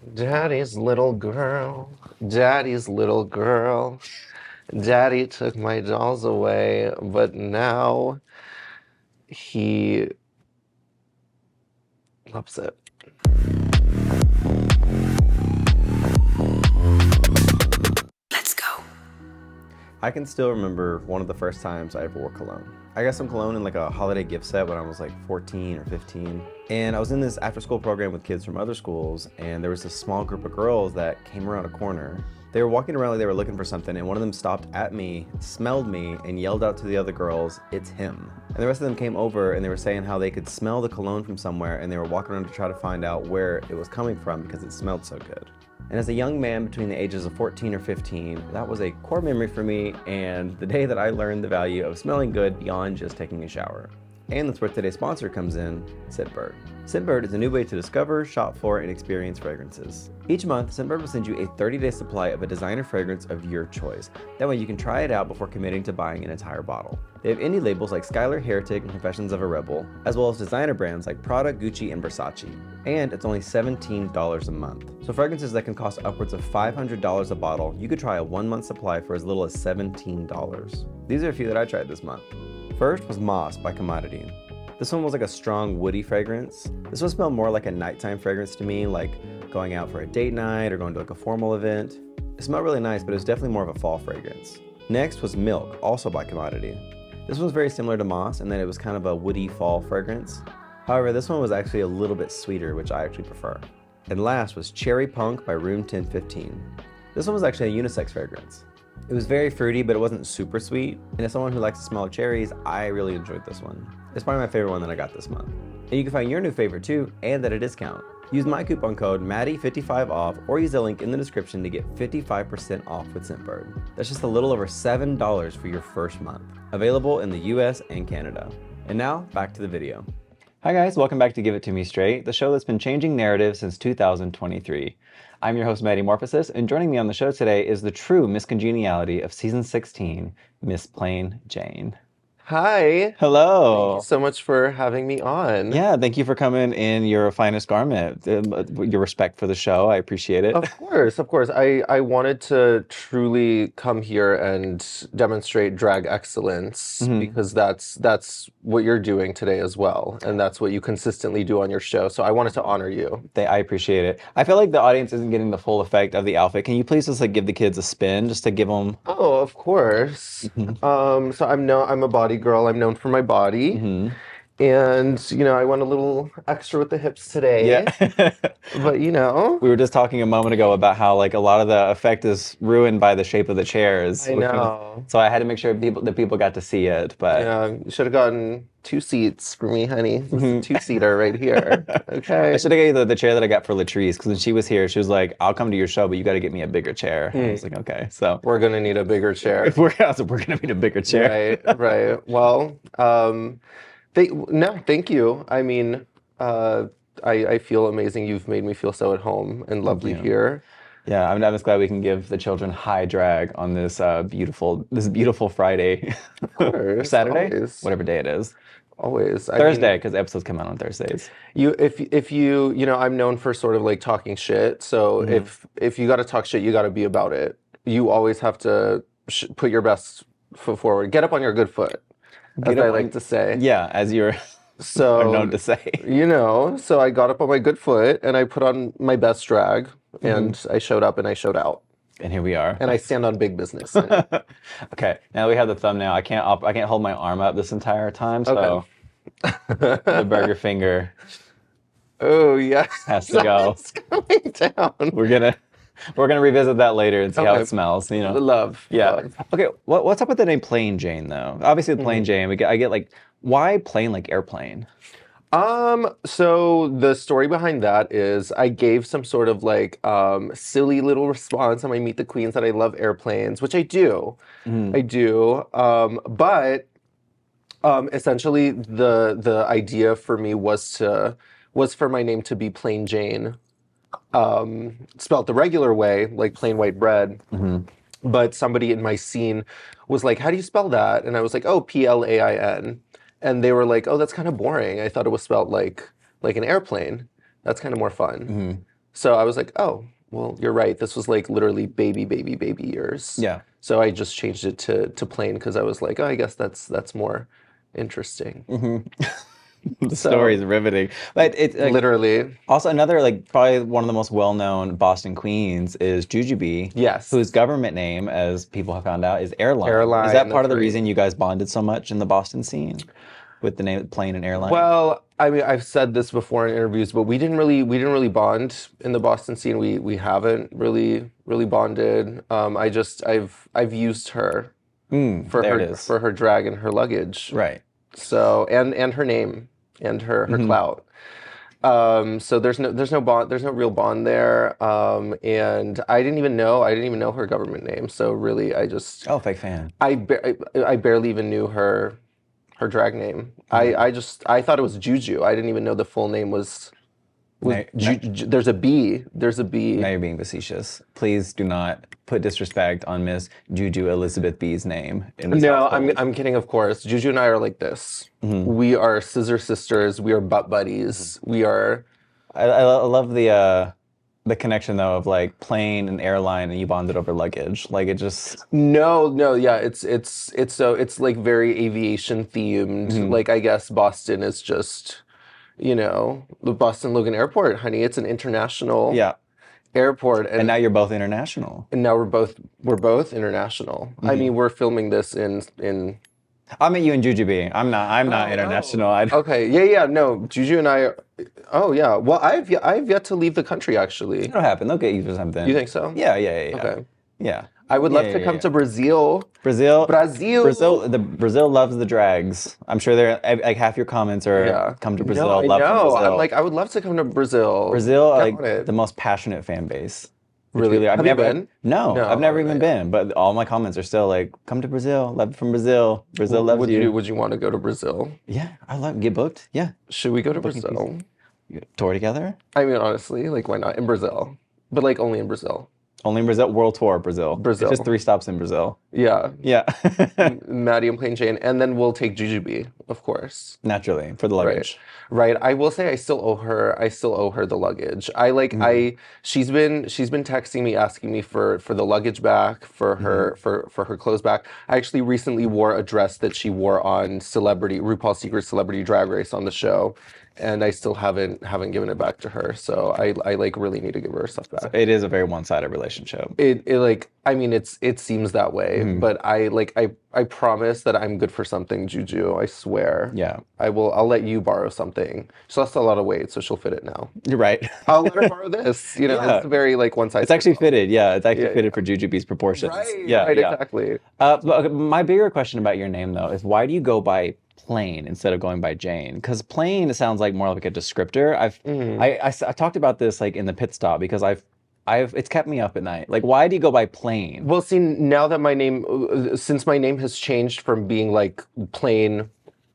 Daddy's little girl, daddy's little girl. Daddy took my dolls away, but now he loves it. Let's go. I can still remember one of the first times I ever wore cologne. I got some cologne in like a holiday gift set when I was like 14 or 15. And I was in this after school program with kids from other schools, and there was this small group of girls that came around a corner. They were walking around like they were looking for something, and one of them stopped at me, smelled me, and yelled out to the other girls, "It's him." And the rest of them came over and they were saying how they could smell the cologne from somewhere, and they were walking around to try to find out where it was coming from because it smelled so good. And as a young man between the ages of 14 or 15, that was a core memory for me, and the day that I learned the value of smelling good beyond just taking a shower. And that's where today's sponsor comes in, Scentbird. Scentbird is a new way to discover, shop for, and experience fragrances. Each month, Scentbird will send you a 30-day supply of a designer fragrance of your choice. That way you can try it out before committing to buying an entire bottle. They have indie labels like Skylar Heretic and Confessions of a Rebel, as well as designer brands like Prada, Gucci, and Versace. And it's only $17 a month. So fragrances that can cost upwards of $500 a bottle, you could try a 1-month supply for as little as $17. These are a few that I tried this month. First was Moss by Commodity. This one was like a strong woody fragrance. This one smelled more like a nighttime fragrance to me, like going out for a date night or going to like a formal event. It smelled really nice, but it was definitely more of a fall fragrance. Next was Milk, also by Commodity. This one was very similar to Moss in that it was kind of a woody fall fragrance. However, this one was actually a little bit sweeter, which I actually prefer. And last was Cherry Punk by Room 1015. This one was actually a unisex fragrance. It was very fruity, but it wasn't super sweet. And as someone who likes the smell of cherries, I really enjoyed this one. It's probably my favorite one that I got this month. And you can find your new favorite too, and at a discount. Use my coupon code MADDY55OFF or use the link in the description to get 55% off with Scentbird. That's just a little over $7 for your first month. Available in the US and Canada. And now, back to the video. Hi guys, welcome back to Give It To Me Straight, the show that's been changing narratives since 2023. I'm your host, Maddy Morphosis, and joining me on the show today is the true miscongeniality of season 16, Miss Plain Jane. Hi. Hello. Thank you so much for having me on. Yeah, thank you for coming in your finest garment. Your respect for the show, I appreciate it. Of course, of course. I wanted to truly come here and demonstrate drag excellence because that's what you're doing today as well, and that's what you consistently do on your show. So I wanted to honor you. I appreciate it. I feel like the audience isn't getting the full effect of the outfit. Can you please just like give the kids a spin just to give them? Oh, of course. So I'm a body girl. I'm known for my body. And, you know, I went a little extra with the hips today. Yeah. But, you know. We were just talking a moment ago about how, like, a lot of the effect is ruined by the shape of the chairs. I know. So I had to make sure people got to see it. But yeah, you should have gotten 2 seats for me, honey. This is a 2-seater right here. Okay. I should have gave you the chair that I got for Latrice, because when she was here, she was like, I'll come to your show, but you got to get me a bigger chair. I was like, okay. So we're going to need a bigger chair. we're going to need a bigger chair. Right, right. Well, thank you. I mean, I feel amazing. You've made me feel so at home and lovely here. Yeah, I'm just glad we can give the children high drag on this beautiful Friday. Of course. Saturday? Always. Whatever day it is. Always. Thursday, because episodes come out on Thursdays. If you know, I'm known for sort of like talking shit. So if you got to talk shit, you got to be about it. You always have to put your best foot forward. Get up on your good foot, as I like to say. Yeah, as you're known to say. You know, so I got up on my good foot and I put on my best drag and I showed up and I showed out. And here we are. And I stand on big business. Okay, now we have the thumbnail. I can't hold my arm up this entire time, so the burger finger. Oh yeah, has to go. It's going down. We're gonna revisit that later and see how it smells. You know, love. Yeah. Love. Okay. What's up with the name Plain Jane though? Obviously, the Plain Jane. I get like, why plain like airplane? So the story behind that is I gave some sort of like silly little response on my Meet the Queens that I love airplanes, which I do. I do. But essentially the idea for me was for my name to be Plain Jane. Spelled the regular way, like plain white bread. But somebody in my scene was like, how do you spell that? And I was like, oh, Plain. And they were like, oh, that's kind of boring. I thought it was spelled like an airplane. That's kind of more fun. So I was like, oh, well, you're right. This was like literally baby years. Yeah. So I just changed it to plain because I was like, oh, I guess that's more interesting. The story is riveting. But it's like, Literally. also another like probably one of the most well-known Boston queens is Jujubee. Yes. Whose government name, as people have found out, is airline. Airline, Is that part of the that's right. reason you guys bonded so much in the Boston scene? With the name plane and airline? Well, I mean, I've said this before in interviews, but we didn't really bond in the Boston scene. We haven't really bonded. I've used her for her drag and her luggage. Right. So and her name and her clout. So there's no bond, there's no real bond there. And I didn't even know her government name. So really, Fake fan. I barely even knew her drag name. I thought it was Juju. I didn't even know the full name was there's a B. There's a B. Now you're being facetious. Please do not put disrespect on Miss Juju Elizabeth B's name. No, I'm kidding, of course. Juju and I are like this. We are scissor sisters. We are butt buddies. We are... I love the connection, though, of like plane and airline, and you bonded over luggage. Like it just... No, yeah, it's like very aviation themed. Like I guess Boston is just... the Boston Logan Airport, honey. It's an international airport, and now you're both international. And now we're both international. I mean, we're filming this in. I met you in Jujubee. I'm not international. Okay, yeah, no, Juju and I. Oh yeah, well, I've yet to leave the country actually. It'll happen. They'll get you for something. You think so? Yeah. Okay. Yeah. I would love to come to Brazil. Brazil Brazil loves the drags. I'm sure they're like half your comments are come to Brazil. No, I know. Brazil. I'm like, I would love to come to Brazil. Brazil, like the most passionate fan base. Really? Have you been? No, I've never even been. But all my comments are still like, come to Brazil. Love from Brazil. Brazil loves you. Would you want to go to Brazil? Yeah, get booked. Yeah. Should we go to Brazil? Tour together? I mean, honestly, like, why not? In Brazil. But, like, only in Brazil. Only in Brazil? World tour, Brazil. Brazil. It's just 3 stops in Brazil. Yeah. Yeah. Maddie and Plain Jane. And then we'll take Jujubee, of course. Naturally, for the luggage. Right. I will say I still owe her the luggage. She's been texting me, asking me for the luggage back, for her clothes back. I actually recently wore a dress that she wore on RuPaul's Secret Celebrity Drag Race on the show. And I still haven't given it back to her, so I like really need to give her stuff back. So it is a very one-sided relationship. It seems that way, but I promise that I'm good for something, Juju. I swear. Yeah. I'll let you borrow something. She lost a lot of weight, so she'll fit it now. You're right. I'll let her borrow this. It's very like one size. It's actually fitted. Yeah, it's actually fitted for Jujubee's proportions. Right. Yeah. Exactly. But my bigger question about your name though is why do you go by Plain instead of going by Jane? Because Plain sounds like more like a descriptor. I talked about this like in the pit stop because it's kept me up at night. Like, why do you go by Plain? Well, see, now that since my name has changed from being like plain,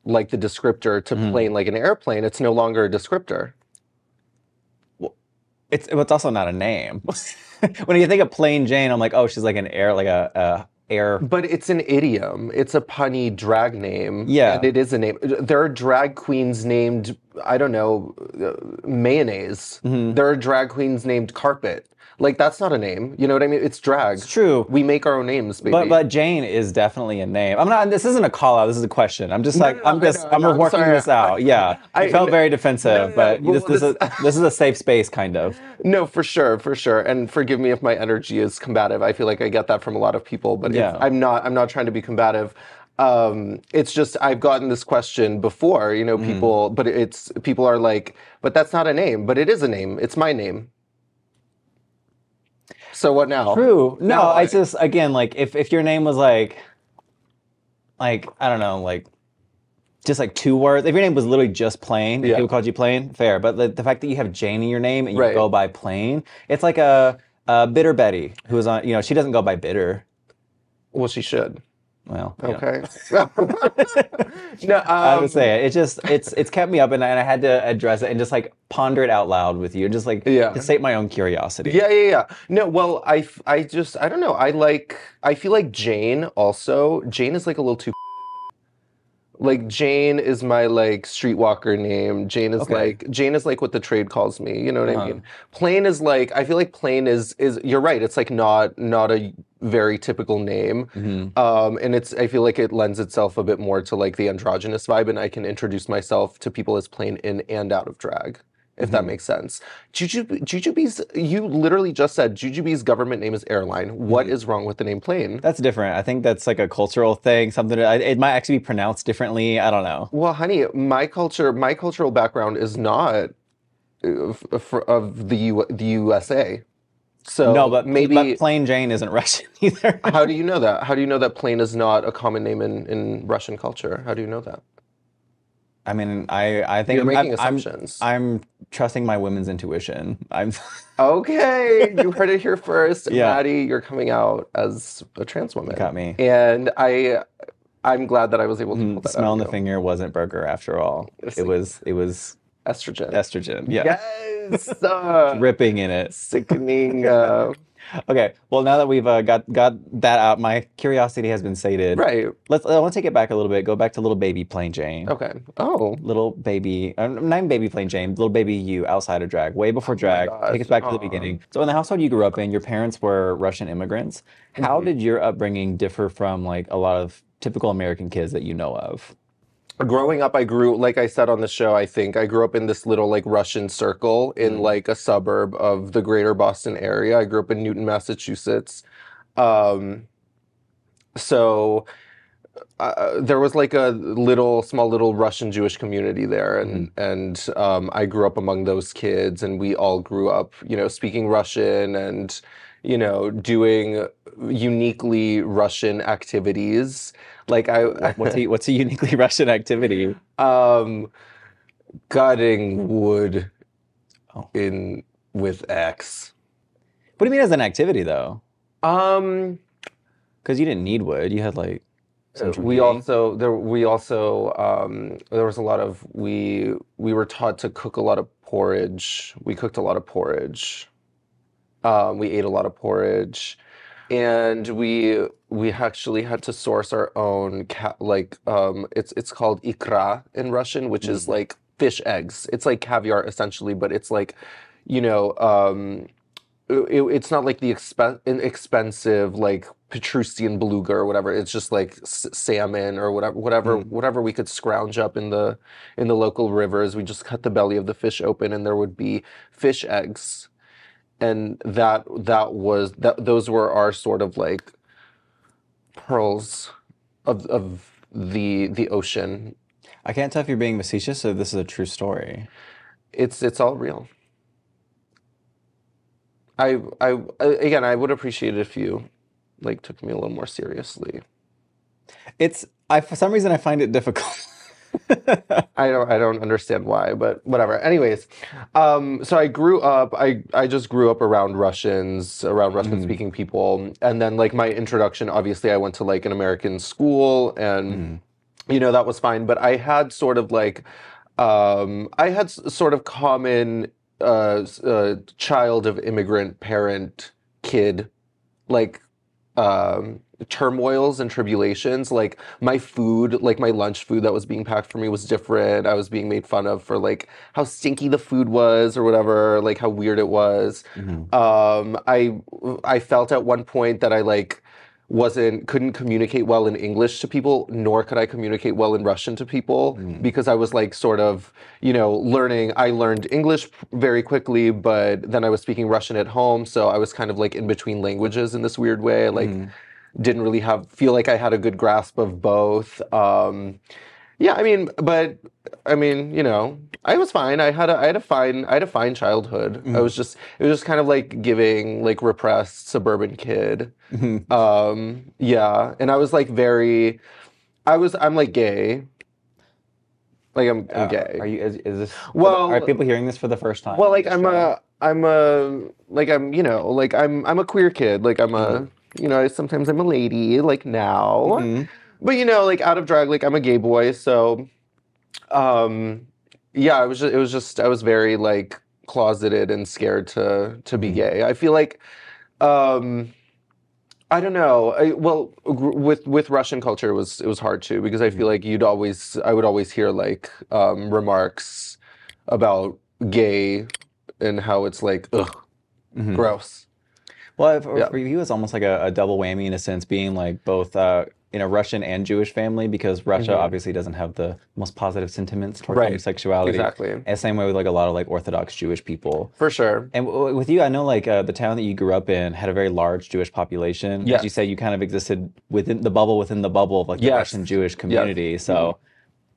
like the descriptor, to plain like an airplane, it's no longer a descriptor. Well, it's also not a name. When you think of Plain Jane, I'm like, oh, she's like an air, like a air. But it's an idiom. It's a punny drag name. Yeah. And it is a name. There are drag queens named, I don't know, mayonnaise. There are drag queens named carpet. Like, that's not a name. You know what I mean? It's drag. It's true. We make our own names, baby. But Jane is definitely a name. This isn't a call out, this is a question. I'm just I'm working this out. Yeah. I felt very defensive, but this is a safe space, kind of. No, for sure. And forgive me if my energy is combative. I feel like I get that from a lot of people, but I'm not trying to be combative. It's just I've gotten this question before, people are like, but that's not a name, but it is a name. It's my name. So what now? True. No, I just again like if your name was like I don't know, like just like 2 words. If your name was literally just Plain, people called you Plain, fair. But the fact that you have Jane in your name and you go by Plain, it's like a Bitter Betty who is on. She doesn't go by Bitter. Well, she should. Well, okay. No, I would say it's kept me up, and I had to address it and just like ponder it out loud with you, just like to sate my own curiosity. Yeah. No, well, I don't know. I feel like Jane also. Jane is like a little too. Like Jane is my like streetwalker name. Jane is like what the trade calls me. You know what I mean? Plain is like I feel like plain is you're right. It's like not a very typical name. And I feel like it lends itself a bit more to like the androgynous vibe, and I can introduce myself to people as plain in and out of drag. If that makes sense. Jujubee's, you literally just said Jujubee's government name is airline. What is wrong with the name plain? That's different. I think that's like a cultural thing. It might actually be pronounced differently. I don't know. Well, honey, my cultural background is not of the USA. So No, but maybe plain Jane isn't Russian either. how do you know that? How do you know that plain is not a common name in Russian culture? How do you know that? I mean, I think You're making assumptions. I'm trusting my women's intuition. Okay, you heard it here first. Yeah. Maddie, you're coming out as a trans woman. Got me. And I'm glad that I was able to pull that Smell out in of the you. finger wasn't burger after all. It was Estrogen. estrogen. Yeah. Yes. Dripping in it. Sickening. Okay. Well, now that we've got that out, my curiosity has been sated. Right. I want to take it back a little bit. Go back to little baby Plain Jane. Okay. Oh. Little baby, not even baby Plain Jane, little baby you outside of drag, way before drag. gosh. Take us back to the beginning. So in the household you grew up in, your parents were Russian immigrants. How did your upbringing differ from like a lot of typical American kids that you know of? Growing up, I grew, like I said on the show, I think, I grew up in this little like Russian circle in like a suburb of the greater Boston area. I grew up in Newton, Massachusetts. So there was like a small little Russian Jewish community there, and I grew up among those kids, and we all grew up, speaking Russian and, doing uniquely Russian activities. Like What's a uniquely Russian activity? Cutting wood with X. What do you mean as an activity though? Um, Because you didn't need wood. You had like some we tree. also there was a lot of we were taught to cook a lot of porridge. We cooked a lot of porridge. We ate a lot of porridge. And we actually had to source our own it's called ikra in Russian, which is like fish eggs. It's like caviar essentially, but it's like, it's not like the expensive like Petrusian beluga or whatever. It's just like salmon or whatever we could scrounge up in the local rivers. We just cut the belly of the fish open, and there would be fish eggs. And those were our sort of like pearls of the ocean. I can't tell if you're being facetious or this is a true story. It's all real. Again, I would appreciate it if you like took me a little more seriously. For some reason I find it difficult. I don't understand why, but whatever. Anyways, so I grew up. I just grew up around Russian speaking people, and then like my introduction. Obviously, I went to like an American school, and that was fine. But I had sort of like, common child of immigrant parent kid, like. Turmoils and tribulations. Like my food, like my lunch food that was being packed for me was different. I was being made fun of for like how stinky the food was or whatever, like how weird it was. I felt at one point that I like couldn't communicate well in English to people, nor could I communicate well in Russian to people because I was like sort of, learning. I learned English very quickly, but then I was speaking Russian at home, so I was kind of like in between languages in this weird way. Like didn't really feel like I had a good grasp of both. Yeah, I mean, I was fine. I had a fine childhood. It was just kind of like giving like repressed suburban kid. Yeah, and I was like I'm like gay. Like I'm gay. Are you? Is this? Well, are people hearing this for the first time? Well, like I'm a queer kid. Like I'm a sometimes I'm a lady. Like now. But like out of drag, like I'm a gay boy, so yeah, I was very like closeted and scared to be gay. I feel like I don't know. Well, with Russian culture, it was hard too because I feel like I would always hear like remarks about gay and how it's like ugh, gross. Well, Yeah. for you, it's almost like a double whammy in a sense, being like both in a Russian and Jewish family, because Russia obviously doesn't have the most positive sentiments towards Right. homosexuality. Exactly. And same way with like a lot of like Orthodox Jewish people. For sure. And with you, I know like the town that you grew up in had a very large Jewish population. As you Yes. say, you kind of existed within the bubble of like the Yes. Russian Jewish community. So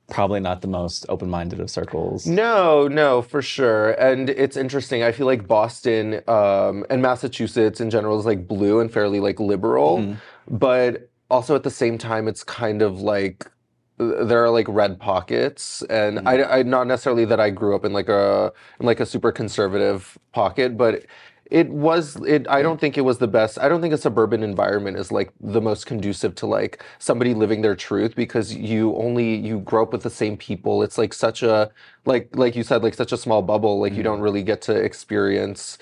probably not the most open-minded of circles. No, for sure. And it's interesting. I feel like Boston and Massachusetts in general is like blue and fairly like liberal, but also at the same time, it's kind of like there are like red pockets, and I not necessarily that I grew up in like a super conservative pocket, but I don't think it was the best. I don't think a suburban environment is like the most conducive to like somebody living their truth because you grow up with the same people. It's like such a like you said, like such a small bubble. Like you don't really get to experience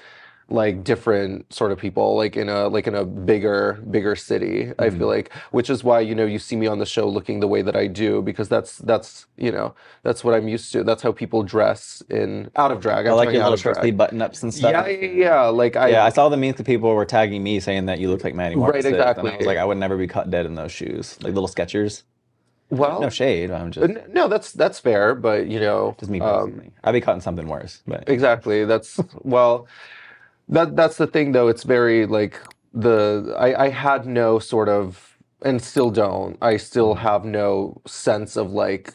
like different sort of people like in a bigger city. I feel like, which is why you see me on the show looking the way that I do, because that's that's what I'm used to. That's how people dress in out of drag. I I'm like talking your out little of short drag. sleeve button-ups and stuff. Yeah. Like Yeah, I saw the memes that people were tagging me saying that you look like Maddy Morphosis. Right, And I exactly. was like, I would never be caught dead in those shoes. Like little Skechers. well, No shade, I'm just no, that's fair, but just me personally. I'd be caught in something worse. But exactly. That's well, that's the thing though. It's very like I had no sort of, and still don't. I still have no sense of like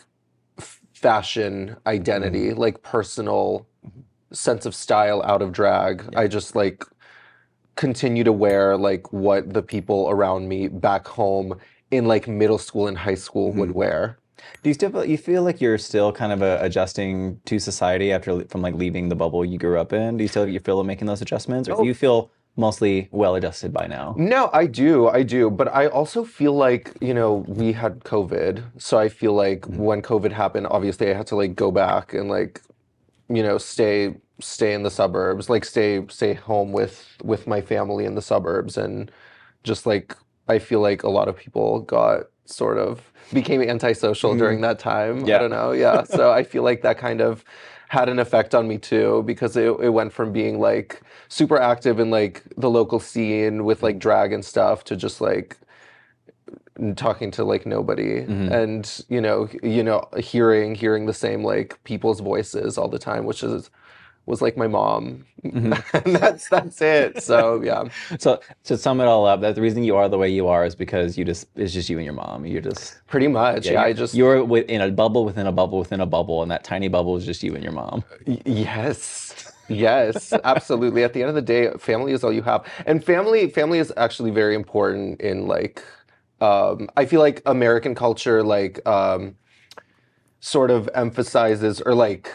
fashion identity, like personal sense of style out of drag. I just like continue to wear like what the people around me back home in like middle school and high school would wear. do you feel like you're still kind of adjusting to society from like leaving the bubble you grew up in? Do you still feel like making those adjustments, or do you feel mostly well adjusted by now? No, I do. But I also feel like, we had COVID. So I feel like when COVID happened, obviously I had to like go back and like, stay in the suburbs, like stay home with my family in the suburbs. And just like, I feel like a lot of people became antisocial during that time. Yeah. I don't know. Yeah. So I feel like that kind of had an effect on me too, because it went from being like super active in like the local scene with like drag and stuff to just like talking to like nobody, and hearing the same like people's voices all the time, which was like my mom. And that's it. So yeah. So to sum it all up, that the reason you are the way you are is because it's just you and your mom. You're just Pretty much. Yeah. you're in a bubble within a bubble within a bubble, and that tiny bubble is just you and your mom. Yes, absolutely. At the end of the day, family is all you have. And family is actually very important in like, I feel like American culture like sort of emphasizes or like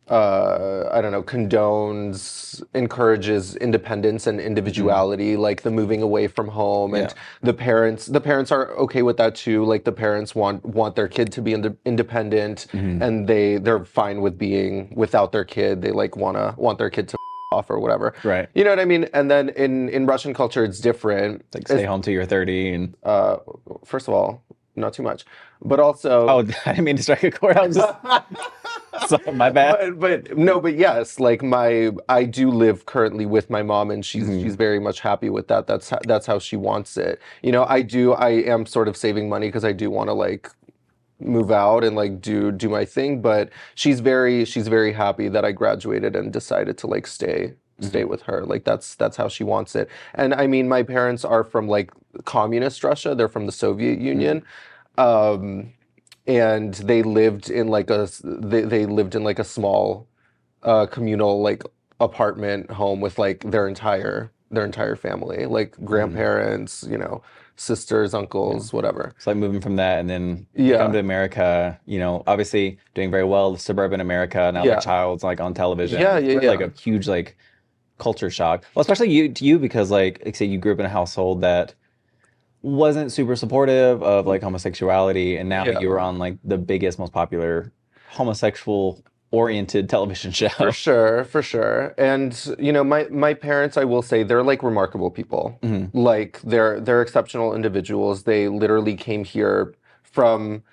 I don't know, encourages independence and individuality, like the moving away from home, and the parents are okay with that too. Like the parents want their kid to be independent, and they're fine with being without their kid. They like want their kid to off or whatever. Right. You know what I mean? And then in Russian culture, it's different. Like stay home till you're 30 and First of all, not too much, but also I didn't mean to strike a chord. I was just sorry, my bad. But yes, like I do live currently with my mom, and she's very much happy with that. That's how she wants it. I am sort of saving money because I do want to like move out and like do my thing, but she's very happy that I graduated and decided to like stay with her. Like that's how she wants it. And I mean, my parents are from like communist Russia. They're from the Soviet Union. And they lived in like a small communal like apartment home with like their entire family, like grandparents, sisters, uncles, whatever. It's like moving from that and then you come to America, obviously doing very well, suburban America, now the child's like on television. It's like a huge like culture shock. Well, especially you because like say you grew up in a household that wasn't super supportive of like homosexuality, and now you were on like the biggest, most popular homosexual oriented television show. For sure, for sure. And you know, my parents, I will say, they're like remarkable people. Like they're exceptional individuals. They literally came here from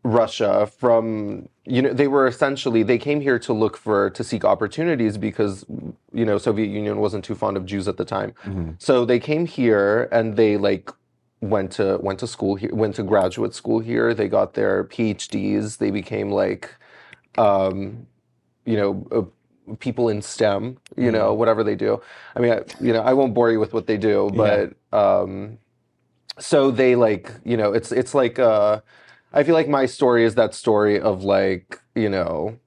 Russia, from, you know, they came here to to seek opportunities because, you know, Soviet Union wasn't too fond of Jews at the time. So they came here and they like went to school here, went to graduate school here. They got their PhDs. They became like, you know, people in STEM, you know, whatever they do. I mean, you know, I won't bore you with what they do, but so they like, you know, it's like I feel like my story is that story of like, you know,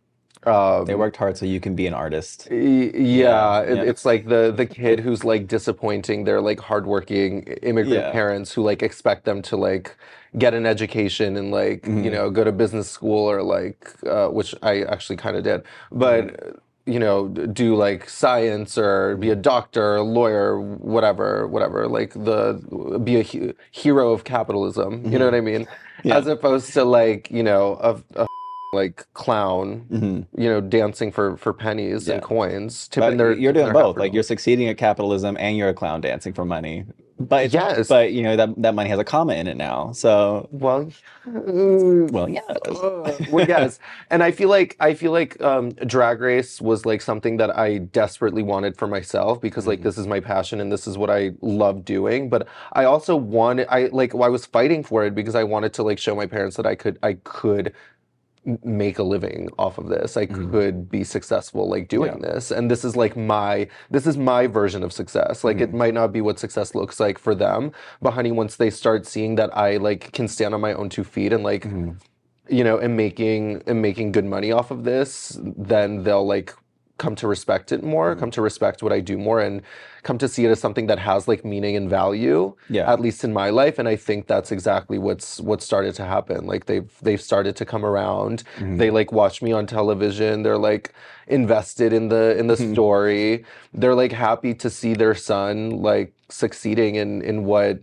They worked hard so you can be an artist. It's like the kid who's like disappointing their like hardworking immigrant parents who like expect them to like get an education and like, you know, go to business school or like, which I actually kind of did, but you know, do like science or be a doctor, a lawyer, whatever, like be a hero of capitalism. You know what I mean? As opposed to like, you know, a like clown, you know, dancing for pennies and coins, tipping You're doing their both. hat Like you're succeeding at capitalism and you're a clown dancing for money. But Yes. but you know that money has a comma in it now. So well, yes. well, yes. And I feel like Drag Race was like something that I desperately wanted for myself because like this is my passion and this is what I love doing. But I also I was fighting for it because I wanted to like show my parents that I could make a living off of this. I could be successful like doing this. And this is my version of success. Like it might not be what success looks like for them, but honey, once they start seeing that I like can stand on my own 2 feet and like you know, am making good money off of this, then they'll like come to respect it more, come to respect what I do more, and come to see it as something that has like meaning and value, at least in my life. And I think that's exactly what's started to happen. Like they've started to come around. They like watch me on television. They're like invested in the story. They're like happy to see their son like succeeding in what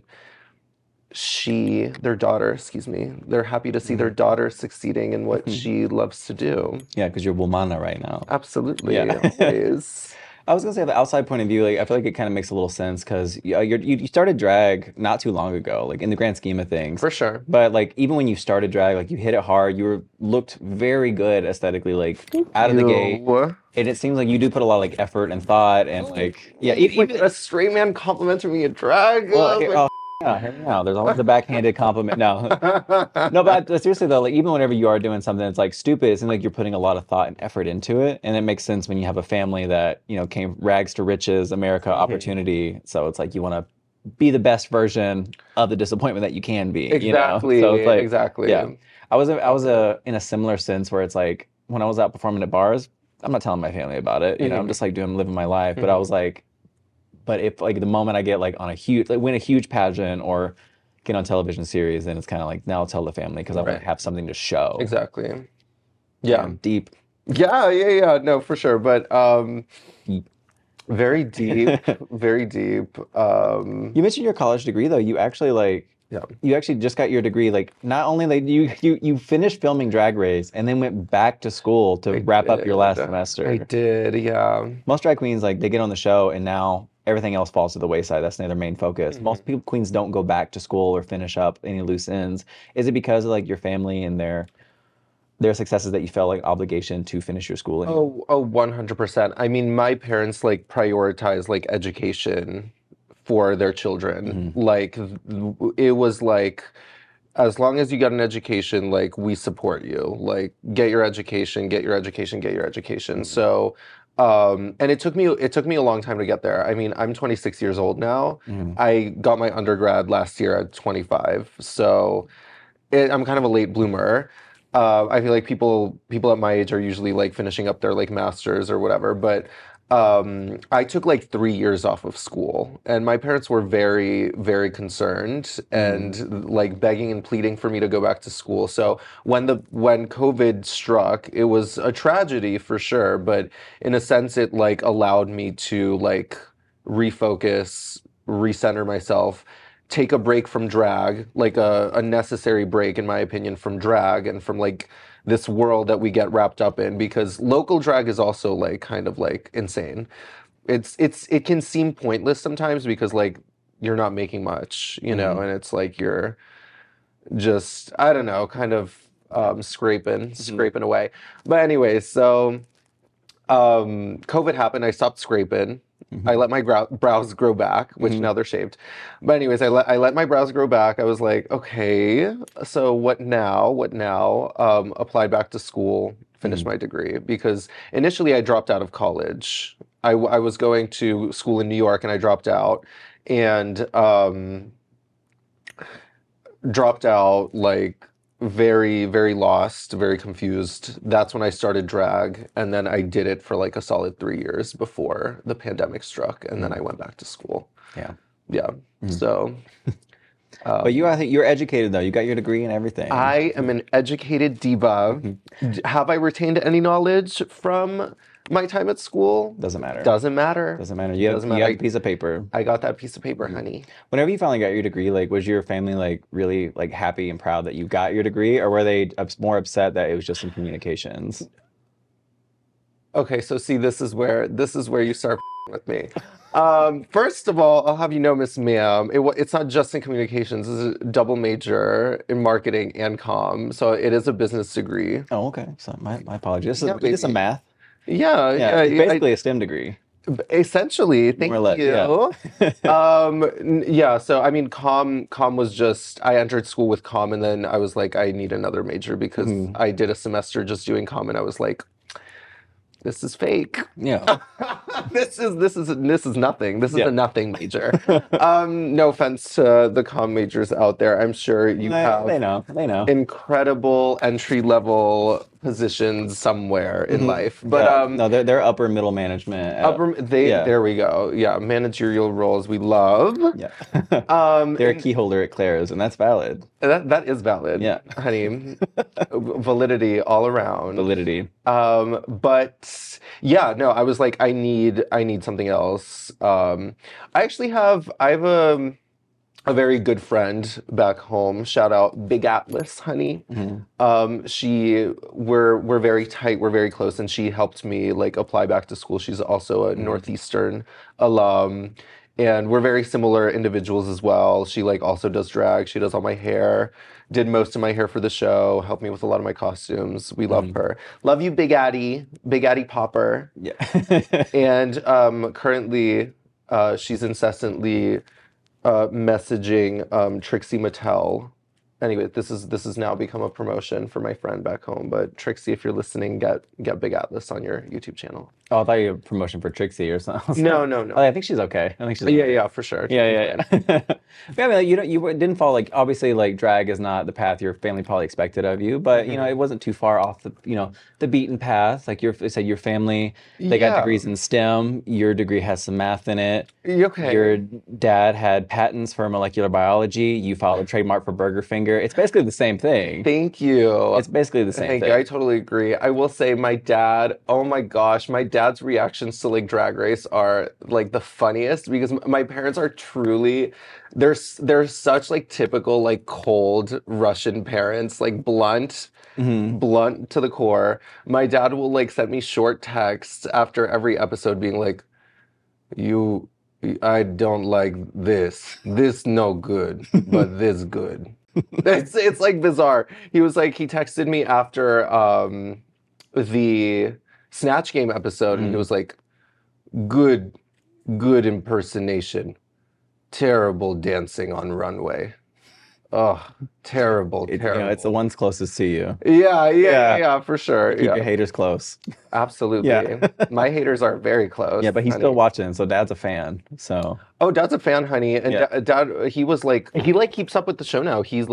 their daughter, excuse me, they're happy to see their daughter succeeding in what she loves to do. Yeah, because you're Womana right now. Absolutely, always. I was gonna say the outside point of view, like I feel like it kind of makes a little sense because you started drag not too long ago, like in the grand scheme of things. For sure. But like even when you started drag, like you hit it hard. Looked very good aesthetically, like out of the gate. And it seems like you do put a lot of like effort and thought and like even a straight man complimenting me in drag. Well, hear me out. There's always a backhanded compliment. No, no, but seriously though, like even whenever you are doing something that's like stupid, it seems like you're putting a lot of thought and effort into it, and it makes sense when you have a family that came rags to riches, America, opportunity. So it's like you want to be the best version of the disappointment that you can be. Exactly. So it's like, exactly. Yeah, I was in a similar sense where it's like when I was out performing at bars, I'm not telling my family about it. I'm just like living my life. But I was like. But if like the moment I get like on win a huge pageant or get on television series, then it's kind of like now I'll tell the family because I want to have something to show. Exactly. Yeah. Deep. Yeah. No, for sure. But very deep, very deep. You mentioned your college degree though. You actually you actually just got your degree. Like not only like you finished filming Drag Race and then went back to school to wrap up your last semester. I did. Yeah. Most drag queens like they get on the show and now everything else falls to the wayside. That's their main focus. Most queens don't go back to school or finish up any loose ends. Is it because of like your family and their successes that you felt like obligation to finish your schooling? Oh, 100%. I mean, my parents like prioritize like education for their children. Like it was like, as long as you get an education, like we support you. Like get your education, get your education, get your education. So. And it took me a long time to get there. I mean, I'm 26 years old now. I got my undergrad last year at 25, so I'm kind of a late bloomer. I feel like people at my age are usually like finishing up their like masters or whatever, but I took like 3 years off of school, and my parents were very, very concerned and like begging and pleading for me to go back to school. So when COVID struck, it was a tragedy for sure, but in a sense, it like allowed me to like refocus, recenter myself, take a break from drag, like a necessary break in my opinion from drag and from like this world that we get wrapped up in, because local drag is also like kind of like insane. It can seem pointless sometimes because like you're not making much, you know, and it's like you're just, I don't know, kind of scraping away. But anyway, so COVID happened. I stopped scraping. I let my brows grow back, which now they're shaved. But anyways, I let my brows grow back. I was like, okay, so what now? What now? Applied back to school, finished my degree, because initially I dropped out of college. I was going to school in New York and I dropped out, and dropped out like very, very lost, very confused. That's when I started drag, and then I did it for like a solid 3 years before the pandemic struck, and then I went back to school. Yeah. So But I think you're educated though. You got your degree and everything. I am an educated diva. Have I retained any knowledge from my time at school? Doesn't matter. Doesn't matter. Doesn't matter. You have a piece of paper. I got that piece of paper, honey. Whenever you finally got your degree, like, was your family like really like happy and proud that you got your degree, or were they more upset that it was just in communications? Okay, so see, this is where you start with me. First of all, I'll have you know, Miss Ma'am, it's not just in communications. It's a double major in marketing and comm, so it is a business degree. Oh, okay. So my apologies. This is some math. Yeah, It's basically a STEM degree. Essentially, thank you. Yeah. So I mean, comm was just, I entered school with comm, and then I was like, I need another major because I did a semester just doing comm, and I was like, this is fake. Yeah. This is nothing. This is a nothing major. No offense to the comm majors out there. I'm sure you have They know. incredible entry level positions somewhere in life. But no, they're upper middle management. There we go. Yeah, managerial roles we love. Yeah. They're a key holder at Claire's, and that's valid. That is valid. Yeah. Honey. Validity all around. Validity. But yeah, no, I was like, I need something else. I have a very good friend back home. Shout out Big Atlas, honey. We're very tight, we're very close, and she helped me like apply back to school. She's also a Northeastern alum. And we're very similar individuals as well. She like also does drag. She does all my hair, did most of my hair for the show, helped me with a lot of my costumes. We love her. Love you, Big Addy Popper. Yeah. And currently, she's incessantly messaging Trixie Mattel. Anyway, this has now become a promotion for my friend back home. But Trixie, if you're listening, get Big Atlas on your YouTube channel. Oh, I thought you had a promotion for Trixie or something. No. Oh, I think she's okay. Yeah, for sure. Yeah. I mean, you didn't fall like, obviously like drag is not the path your family probably expected of you, but you know it wasn't too far off the beaten path. Like you said, your family they got degrees in STEM. Your degree has some math in it. Okay. Your dad had patents for molecular biology. You filed a trademark for Burger Finger. It's basically the same thing. Thank you. It's basically the same thing. Thank you. I totally agree. I will say my dad. Oh my gosh, my dad's reactions to like Drag Race are like the funniest because my parents are truly, they're such like typical like cold Russian parents, like blunt to the core. My dad will like send me short texts after every episode being like, I don't like this no good, but this good. It's like bizarre. He texted me after the Snatch Game episode, and he was like, good impersonation, terrible dancing on runway. Oh, terrible. It's the ones closest to you. Yeah, for sure. Keep your haters close. Absolutely. Yeah. My haters are very close. Yeah, but he's still watching, so Dad's a fan. So. Oh, Dad's a fan, honey. And Dad, he was like, he like keeps up with the show now. He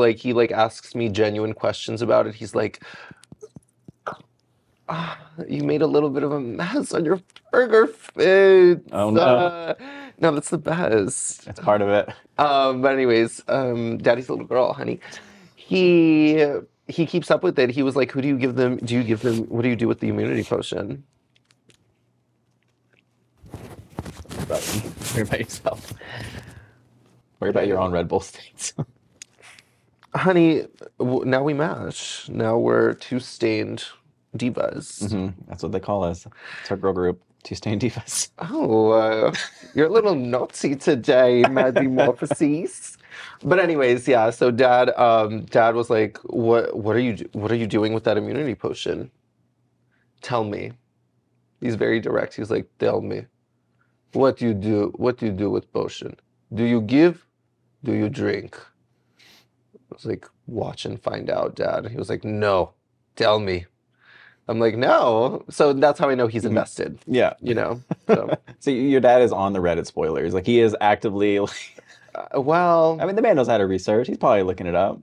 asks me genuine questions about it. He's like, you made a little bit of a mess on your burger face. Oh no. No, that's the best. That's part of it. But anyways, Daddy's little girl, honey. He keeps up with it. He was like, who do you give them? What do you do with the immunity potion? Worry about yourself. Worry about your own Red Bull states. Honey, now we match. Now we're two stained divas. That's what they call us. It's our girl group, Two Stained Divas. Oh, you're a little naughty today, Maddy Morphosis. But anyways, yeah. So Dad was like, what are you doing with that immunity potion? Tell me. He's very direct. He's like, tell me, what do you do? What do you do with potion? Do you give? Do you drink? I was like, watch and find out, Dad. He was like, no, tell me. I'm like, no. So that's how I know he's invested. Yeah. You know? So, So your dad is on the Reddit spoilers. Like he is actively, like, well, I mean, the man knows how to research. He's probably looking it up.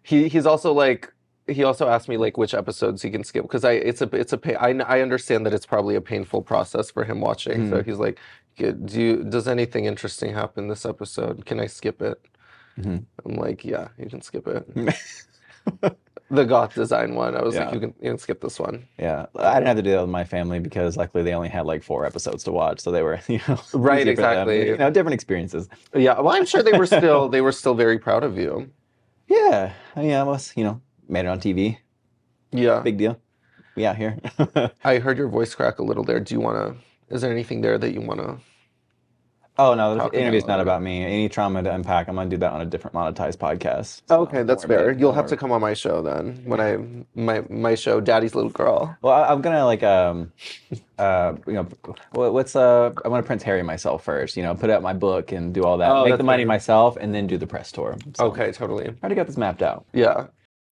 he's also like, he also asked me like which episodes he can skip because I understand that it's probably a painful process for him watching. So he's like, does anything interesting happen this episode? Can I skip it? I'm like, yeah, you can skip it. The goth design one. I was like, you can skip this one. Yeah, I didn't have to do that with my family because luckily they only had like 4 episodes to watch, so they were, Right, easy for them. exactly. Different experiences. Yeah, well, I'm sure they were still very proud of you. Yeah, I mean, I was, made it on TV. Yeah. Big deal. We out here. I heard your voice crack a little there. Is there anything there that you want to? Oh, no, Talk the interview's about not it. about me. Any trauma to unpack, I'm going to do that on a different monetized podcast. So Okay, that's don't worry fair. about it. You'll Don't have to worry. come on my show then. When my show, Daddy's Little Girl. Well, I'm going to like, I want to Prince Harry myself first, put out my book and do all that. Oh, Make that's the money fair. myself and then do the press tour. So Okay, totally. I already got this mapped out. Yeah.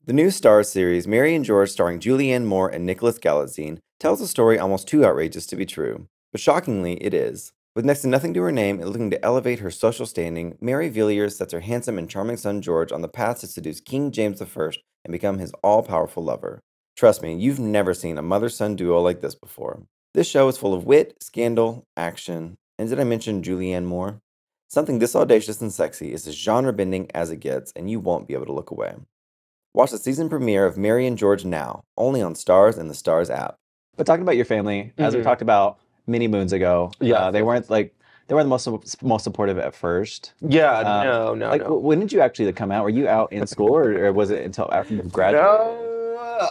The new Starz series, Mary and George, starring Julianne Moore and Nicholas Galitzine, tells a story almost too outrageous to be true. But shockingly, it is. With next to nothing to her name and looking to elevate her social standing, Mary Villiers sets her handsome and charming son George on the path to seduce King James I and become his all-powerful lover. Trust me, you've never seen a mother-son duo like this before. This show is full of wit, scandal, action, and did I mention Julianne Moore? Something this audacious and sexy is as genre-bending as it gets, and you won't be able to look away. Watch the season premiere of Mary and George now, only on Starz and the Starz app. But talking about your family, as we talked about many moons ago, they weren't the most supportive at first. Yeah. No. Like, when did you actually come out? Were you out in school, or was it until after you graduated? No.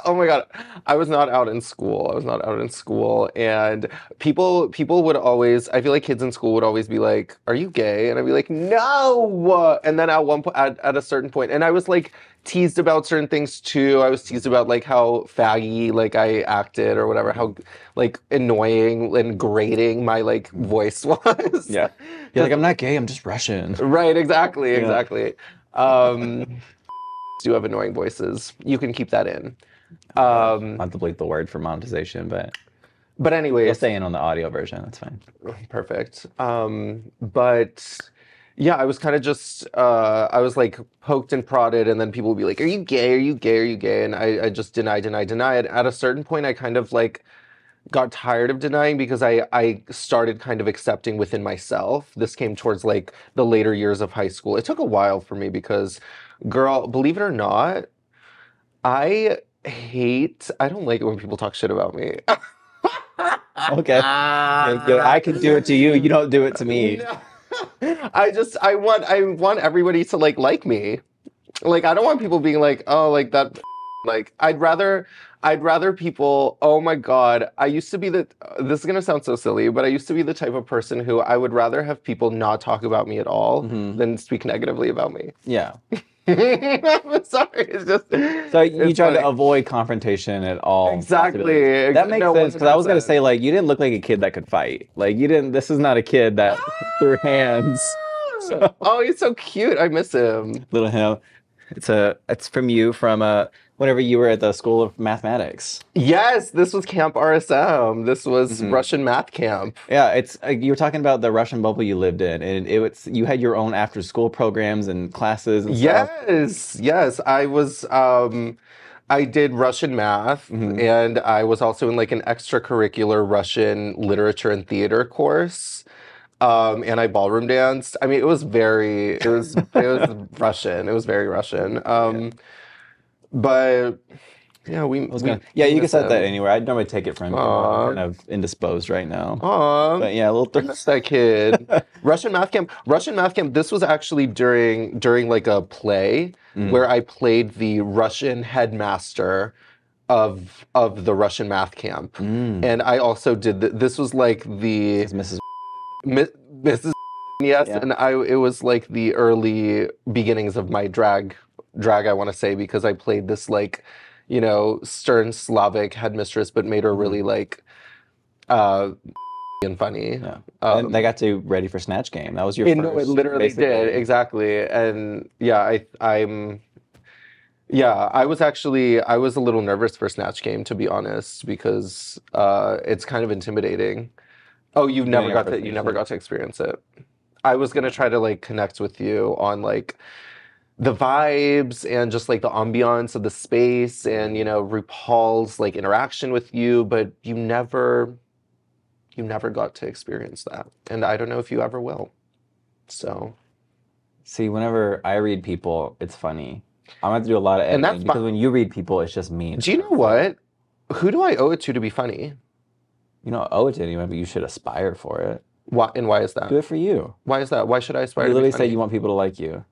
Oh my God. I was not out in school. And people would always, I feel like kids in school would always be like, are you gay? And I'd be like, no. And then at one point, at a certain point, and I was like teased about certain things too. I was teased about like how faggy like I acted or whatever, how like annoying and grating my like voice was. Yeah. You're like, I'm not gay, I'm just Russian. Right, exactly. Do have annoying voices. You can keep that in. I'll have to delete the word for monetization, but But anyways, we'll stay in on the audio version. That's fine. perfect. But yeah, I was kind of just I was like poked and prodded, and then people would be like, "Are you gay? Are you gay? Are you gay?" And I just deny. At a certain point, I kind of like got tired of denying because I started kind of accepting within myself. This came towards like the later years of high school. It took a while for me because, girl, believe it or not, I don't like it when people talk shit about me. Okay. I can do it to you. You don't do it to me. I want everybody to like me. Like, I don't want people being like, oh, like that. Like, I'd rather people, oh my God, I used to be this is gonna sound so silly, but I used to be the type of person who I would rather have people not talk about me at all than speak negatively about me. Yeah. I'm sorry, it's just. So you it's try funny. to avoid confrontation at all. Exactly. possibilities. That makes No, sense because I was gonna 100%. say like you didn't look like a kid that could fight. Like you didn't. This is not a kid that threw hands. Oh, he's so cute. I miss him. Little him. It's from you from whenever you were at the School of Mathematics. Yes, this was Camp RSM. This was Russian math camp. Yeah, it's you were talking about the Russian bubble you lived in, and you had your own after school programs and classes and stuff. Yes. I did Russian math, and I was also in like an extracurricular Russian literature and theater course. And I ballroom danced. I mean, it was Russian. It was very Russian. But Yeah, we Yeah, you can miss set that him. anywhere. I'd normally take it from him. Aw. I'm kind of indisposed right now. Aw, But yeah, a little I miss that kid. Russian math camp. Russian math camp. This was actually during like a play where I played the Russian headmaster of the Russian math camp, and I also did this was like the It's Mrs. Mrs. Yes, Yeah. and it was like the early beginnings of my drag I want to say, because I played this like, stern Slavic headmistress, but made her really like and funny. Yeah. And they got to Ready for Snatch Game. That was your No, it first. literally basically. did, exactly. And yeah, I was a little nervous for Snatch Game, to be honest, because it's kind of intimidating. Oh, you never got to experience it. I was gonna try to like connect with you on like the vibes and just like the ambiance of the space and RuPaul's like interaction with you, but you never got to experience that, and I don't know if you ever will. So, See, whenever I read people, it's funny. I'm gonna have to do a lot of And editing that's because fine. when you read people, it's just me. do you know what? Who do I owe it to be funny? You don't owe it to anyone, but you should aspire for it. Why is that? Do it for you. Why is that? Why should I aspire You to be literally funny? say you want people to like you.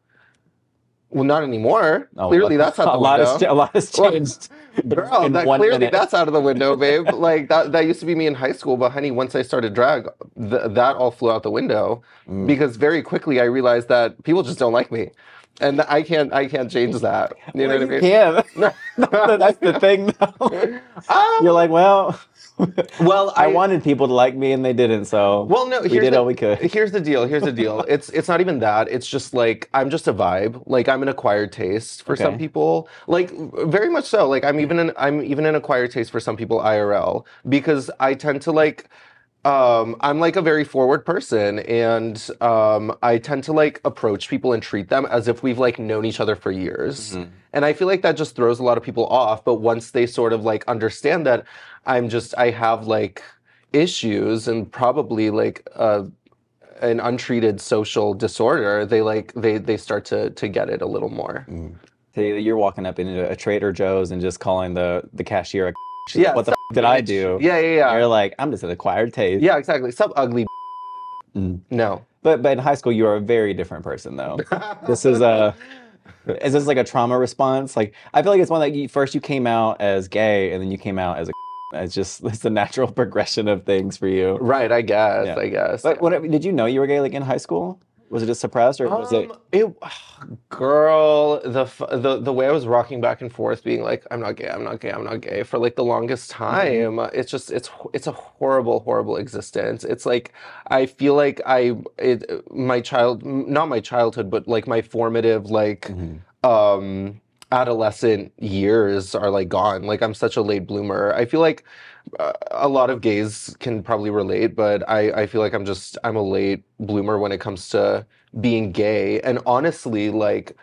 Well, not anymore. Oh, Clearly, that's out the window. A lot has changed. Girl, in that 1 clearly minute. that's out of the window, babe. Like that used to be me in high school, but honey, once I started drag, that all flew out the window because very quickly I realized that people just don't like me, and I can't change that. You know what I mean? Yeah, that's the thing, though. You're like, well, I wanted people to like me, and they didn't. So Well, no, we did all we could. Here's the deal. It's not even that. It's just like I'm just a vibe. Like I'm an acquired taste for some Okay. people. Like very much so. Like I'm even an acquired taste for some people IRL, because I tend to like I'm like a very forward person, and I tend to like approach people and treat them as if we've like known each other for years. And I feel like that just throws a lot of people off. But once they sort of like understand that I have like issues and probably like an untreated social disorder, they start to get it a little more. So you're walking up into a Trader Joe's and just calling the cashier a Yeah, like, what the did I do? Yeah. You're like, I'm just an acquired taste. Yeah, exactly. Sup, ugly. No. But in high school, you are a very different person, though. This is this like a trauma response? Like, I feel like it's one that first you came out as gay, and then you came out as a. It's the natural progression of things for you. Right, I guess. Yeah. I guess. But did you know you were gay like in high school? Was it just suppressed, or was it? Girl, the way I was rocking back and forth, being like, I'm not gay for like the longest time. It's just it's a horrible existence. It's like I feel like not my childhood, but like my formative like adolescent years are like gone. Like I'm such a late bloomer. I feel like a lot of gays can probably relate, but I feel like I'm a late bloomer when it comes to being gay. And honestly, like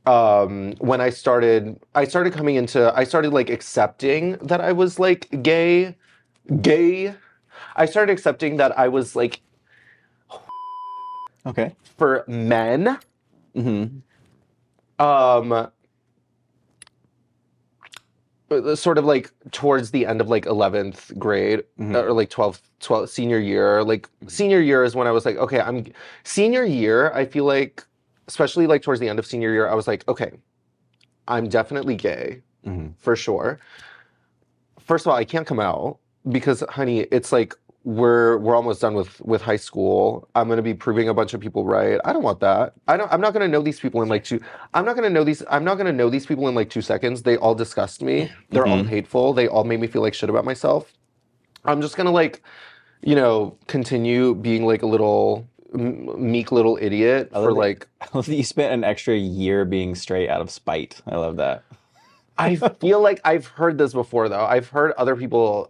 when I started like accepting that I was like gay. I started accepting that I was like Okay. for men. Sort of like towards the end of like 11th grade or like 12th senior year. Like senior year is when I was like, okay, senior year, I feel like, especially like towards the end of senior year, I was like, okay, I'm definitely gay for sure. First of all, I can't come out because, honey, it's like we're almost done with high school. I'm gonna be proving a bunch of people right. I don't want that. I'm not gonna know these people in like I'm not gonna know these people in like 2 seconds. They all disgust me. They're all hateful. They all made me feel like shit about myself. I'm just gonna like, continue being like a little meek little idiot for like. I love that you spent an extra year being straight out of spite. I love that. I feel like I've heard this before though. I've heard other people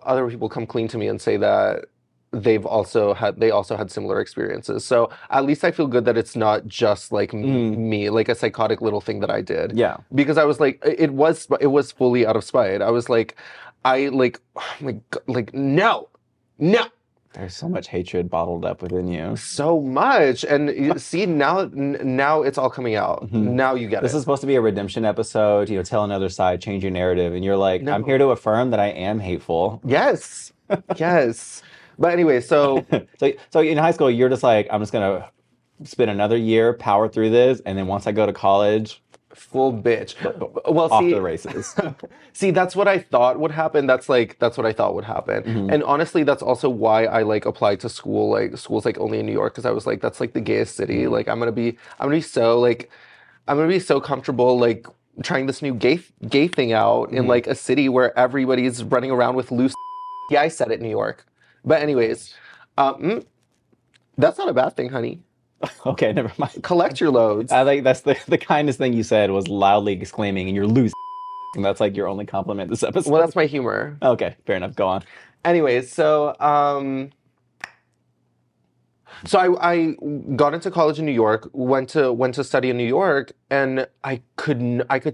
come clean to me and say that they also had similar experiences. So at least I feel good that it's not just like me, like a psychotic little thing that I did. Yeah. Because I was like, it was fully out of spite. I was like, no. There's so much hatred bottled up within you. So much. And see, now it's all coming out. Now you get This it. is supposed to be a redemption episode, you know, tell another side, change your narrative. And you're like, I'm No. here to affirm that I am hateful. Yes. Yes. But anyway, so So in high school, you're just like, I'm just going to spend another year, power through this. And then once I go to college, full bitch. Well, off see, the races. see, that's what I thought would happen. That's what I thought would happen. And honestly, that's also why I like applied to school. Like schools like only in New York, because I was like, that's like the gayest city. Like I'm gonna be so comfortable like trying this new gay thing out in like a city where everybody's running around with loose. Yeah, I said it, New York. But anyways, that's not a bad thing, honey. Okay, never mind. Collect your loads. I think that's the kindest thing you said was loudly exclaiming, and you're loose. And that's like your only compliment this episode. Well, that's my humor. Okay, fair enough. Go on. Anyways, so I got into college in New York, went to study in New York, and I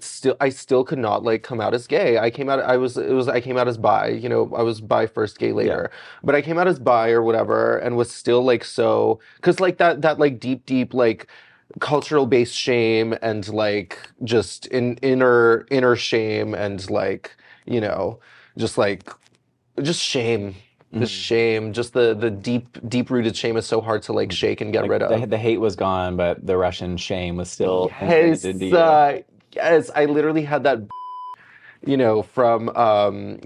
still could not like come out as gay. I came out as bi, you know, I was bi first, gay later. But I came out as bi or whatever and was still like so, cuz like that like deep like cultural based shame and like just inner shame and like, you know, just shame. The shame, just the deep rooted shame is so hard to like shake and get rid of. The hate was gone, but the Russian shame was still Yes, imprinted into you. yes, I literally had that, you know, from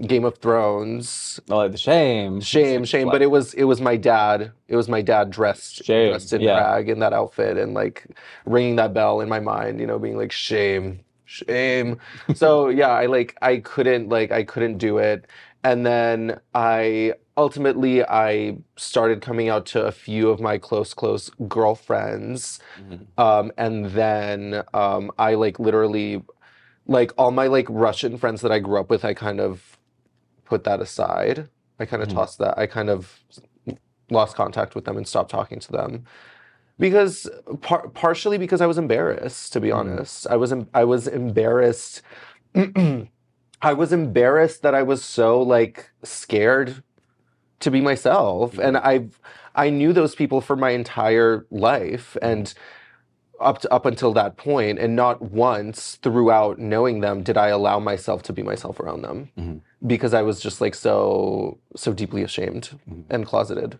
Game of Thrones. Oh, like the shame. Shame. But it was my dad. It was my dad dressed in drag in that outfit and like ringing that bell in my mind, you know, being like shame. So yeah, I couldn't do it. And then I started coming out to a few of my close girlfriends. And then I like literally, like all my like Russian friends that I grew up with, I kind of put that aside. I kind of tossed that. I kind of lost contact with them and stopped talking to them. Because partially because I was embarrassed, to be honest. I was embarrassed. I was embarrassed that I was so like scared to be myself, and I knew those people for my entire life, and up until that point, and not once throughout knowing them did I allow myself to be myself around them, because I was just like so deeply ashamed and closeted.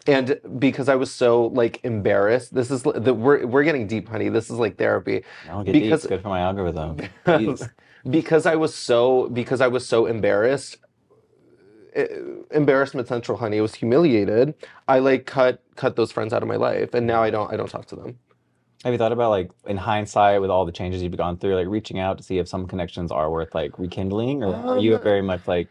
And because I was so like embarrassed, this is we're getting deep, honey. This is like therapy. I'll get deep. It's good for my algorithm. Because I was so embarrassed, embarrassment central, honey. It was humiliated. I like cut those friends out of my life, and now I don't talk to them. Have you thought about like in hindsight with all the changes you've gone through, like reaching out to see if some connections are worth like rekindling, or are you very much like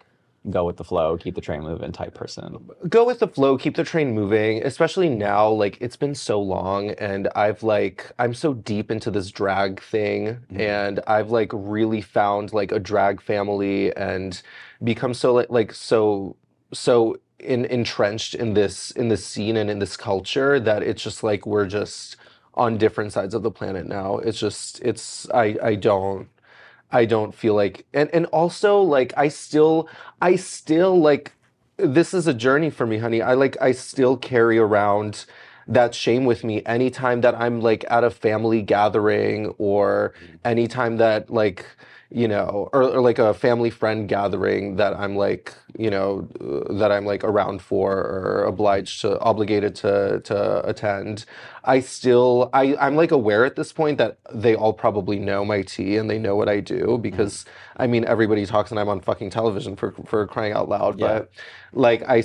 go with the flow, keep the train moving type person? Go with the flow, keep the train moving, especially now, like it's been so long and I'm so deep into this drag thing and I've like really found like a drag family and become so so entrenched in this scene and in this culture that it's just like we're just on different sides of the planet now. I don't feel like, and also like I still like, this is a journey for me, honey. I still carry around that shame with me anytime that I'm like at a family gathering or anytime that like, you know, or like a family friend gathering that I'm like, you know, that I'm like around for or obligated to attend. I'm like aware at this point that they all probably know my tea and they know what I do because I mean everybody talks and I'm on fucking television for crying out loud. Yeah. But like I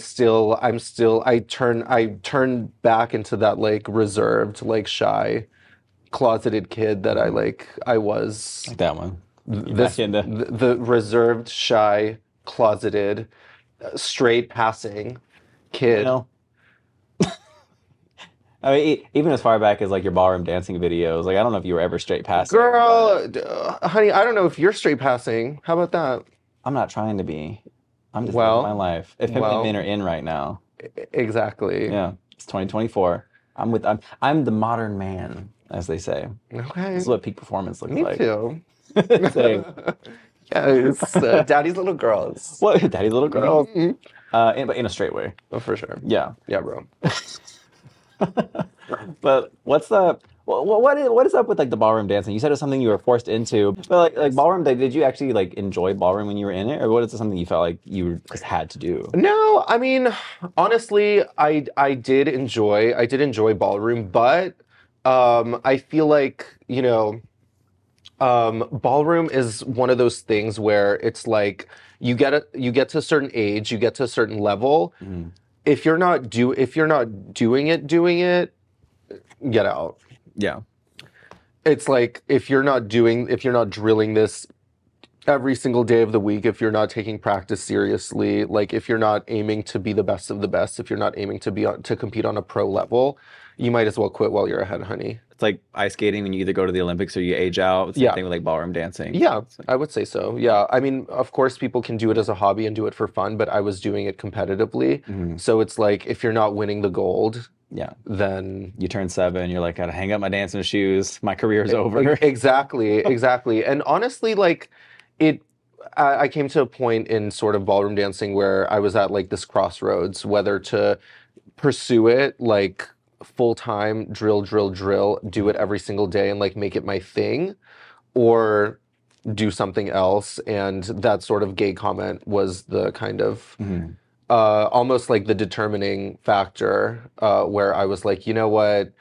turn back into that like reserved, like shy, closeted kid that I was. Like that one. The reserved, shy, closeted, straight passing kid. You know? I mean, even as far back as like your ballroom dancing videos, like I don't know if you were ever straight passing. Girl, honey, I don't know if you're straight passing. How about that? I'm not trying to be. I'm just living my life. If men are in right now. Exactly. Yeah, it's 2024. I'm the modern man, as they say. Okay. This is what peak performance looks like. Me too. Same. Yes, daddy's little girls. What? Daddy's little girls? But in a straight way. Oh, for sure. Yeah. Yeah, bro. But what is up with like the ballroom dancing? You said it's something you were forced into, but like ballroom, did you actually like enjoy ballroom when you were in it, or what is it something you felt like you just had to do? No, I mean, honestly, I did enjoy ballroom, but I feel like, ballroom is one of those things where it's like you get to a certain age, you get to a certain level. If you're not doing it, get out. Yeah. It's like if you're not drilling this every single day of the week, if you're not taking practice seriously, like if you're not aiming to be the best of the best, if you're not aiming to compete on a pro level, you might as well quit while you're ahead, honey. It's like ice skating when you either go to the Olympics or you age out. Same thing with like ballroom dancing. Yeah, I would say so. Yeah. I mean, of course, people can do it as a hobby and do it for fun, but I was doing it competitively. So it's like if you're not winning the gold, then you turn 7, you're like, gotta hang up my dancing shoes. My career's over. Exactly. And honestly, like I came to a point in sort of ballroom dancing where I was at like this crossroads, whether to pursue it like full time, drill, do it every single day and like make it my thing, or do something else. And that sort of gay comment was the kind of almost like the determining factor where I was like, you know what,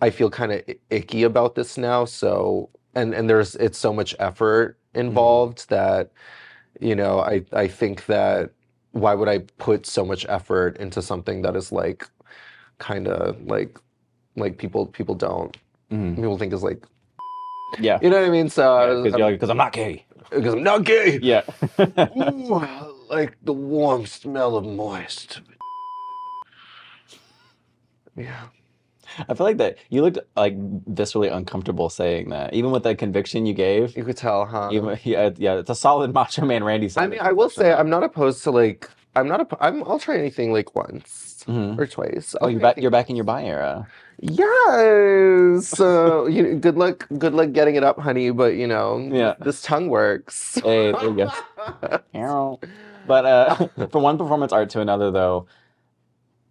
I feel kind of icky about this now. So and it's so much effort involved that, I think that why would I put so much effort into something that is like kind of like people don't people think is like, Yeah. you know what I mean? So Because I'm not gay. because I'm not gay. Yeah. Ooh, I like the warm smell of moist. Yeah. I feel like that you looked like viscerally uncomfortable saying that, even with that conviction you gave. You could tell, huh? Even, yeah, it's a solid Macho Man Randy. I mean, I will say I'm not opposed to like I'll try anything like once or twice. Oh, you're back in your bi era. Yes. So good luck getting it up, honey. But this tongue works. Hey, there you go. But from one performance art to another, though,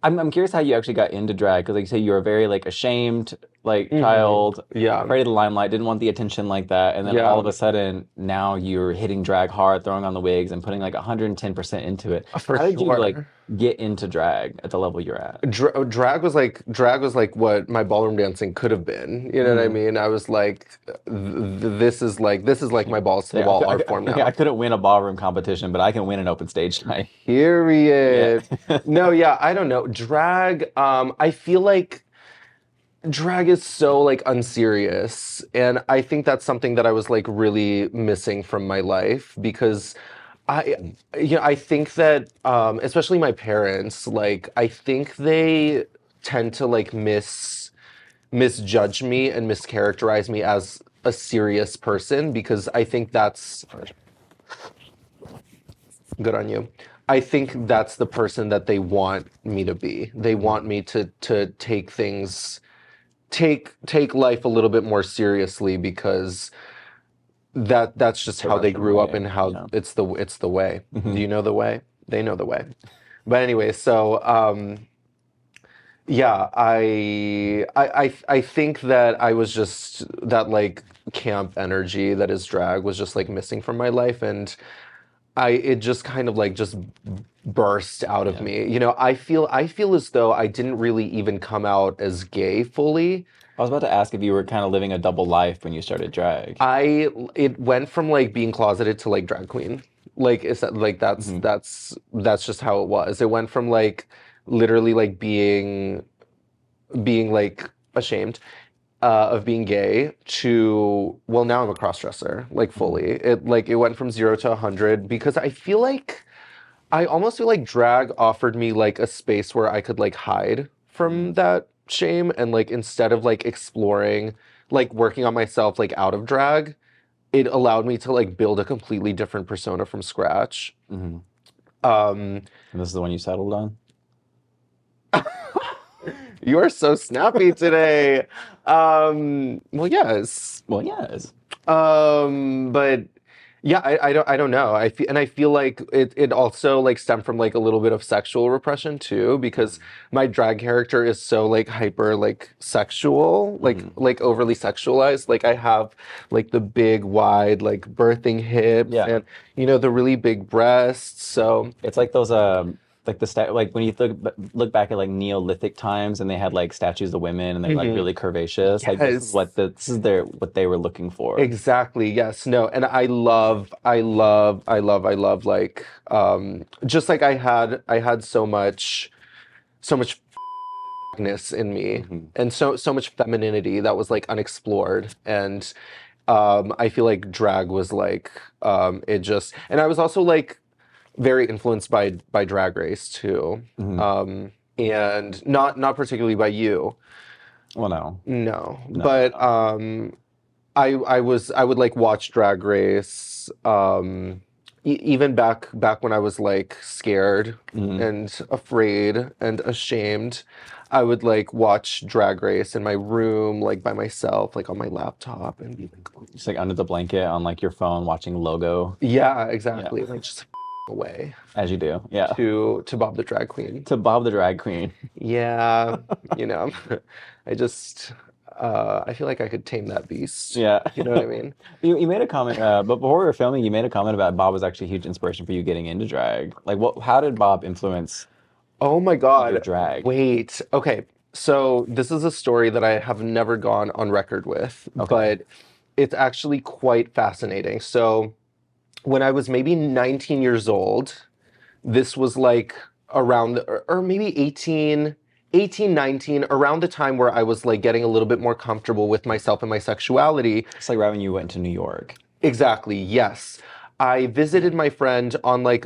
I'm curious how you actually got into drag, because like you say you were very like ashamed child, afraid of the limelight, didn't want the attention like that, and then all of a sudden now you're hitting drag hard, throwing on the wigs and putting like 110% into it. How did you like get into drag at the level you're at? Drag was like what my ballroom dancing could have been. You know what I mean? I was like, this is like my balls to the wall art form now. I couldn't win a ballroom competition, but I can win an open stage night. Period. No, I don't know. Drag, I feel like drag is so like unserious, and I think that's something that I was like really missing from my life, because I think that especially my parents, like I think they tend to like misjudge me and mischaracterize me as a serious person, because I think that's good on you. I think that's the person that they want me to be. They want me to take things, take life a little bit more seriously, because that's just how they grew up and how it's the way. Do you know the way? They know the way. But anyway, so I think that I was just that like camp energy that is drag was just like missing from my life, and it just kind of like just burst out of me. I feel as though I didn't really even come out as gay fully. I was about to ask if you were kind of living a double life when you started drag. It went from like being closeted to like drag queen. Like it's like that's just how it was. It went from like literally like being like ashamed of being gay to, well, now I'm a crossdresser, like fully. It went from 0 to 100, because I almost feel like drag offered me like a space where I could like hide from that shame, and like instead of like exploring, like working on myself like out of drag, it allowed me to like build a completely different persona from scratch. And this is the one you settled on? You are so snappy today. Well, yes. Well, yes. But Yeah, I don't know. I feel like it also like stemmed from like a little bit of sexual repression too, because my drag character is so like hyper like sexual, like overly sexualized. Like I have like the big wide like birthing hips Yeah. and the really big breasts. So It's like those like like when you look back at like Neolithic times and they had like statues of women and they're like really curvaceous. Like this is yes. what they were looking for. Exactly. Yes. No. And I love like just like I had so much ness in me and so much femininity that was like unexplored. And I feel like drag was like it just, and I was also like very influenced by Drag Race too. And not particularly by you. Well, no. No. No, But no. I would like watch Drag Race even back when I was like scared and afraid and ashamed. I would like watch Drag Race in my room like by myself like on my laptop and be like, Just like under the blanket on like your phone watching Logo. yeah, Yeah. exactly, like just away As you do. Yeah. to Bob the Drag Queen. To Bob the Drag Queen. Yeah, you know, I just I feel like I could tame that beast. Yeah. You know what I mean? You made a comment, but before we were filming, you made a comment about Bob was actually a huge inspiration for you getting into drag. Like, how did Bob influence Oh my your God. drag? Wait. Okay. So this is a story that I have never gone on record with, but it's actually quite fascinating. So when I was maybe 19 years old, this was like around, or maybe 18, 19, around the time where I was like getting a little bit more comfortable with myself and my sexuality. It's like right when you went to New York. Exactly, yes. I visited my friend on like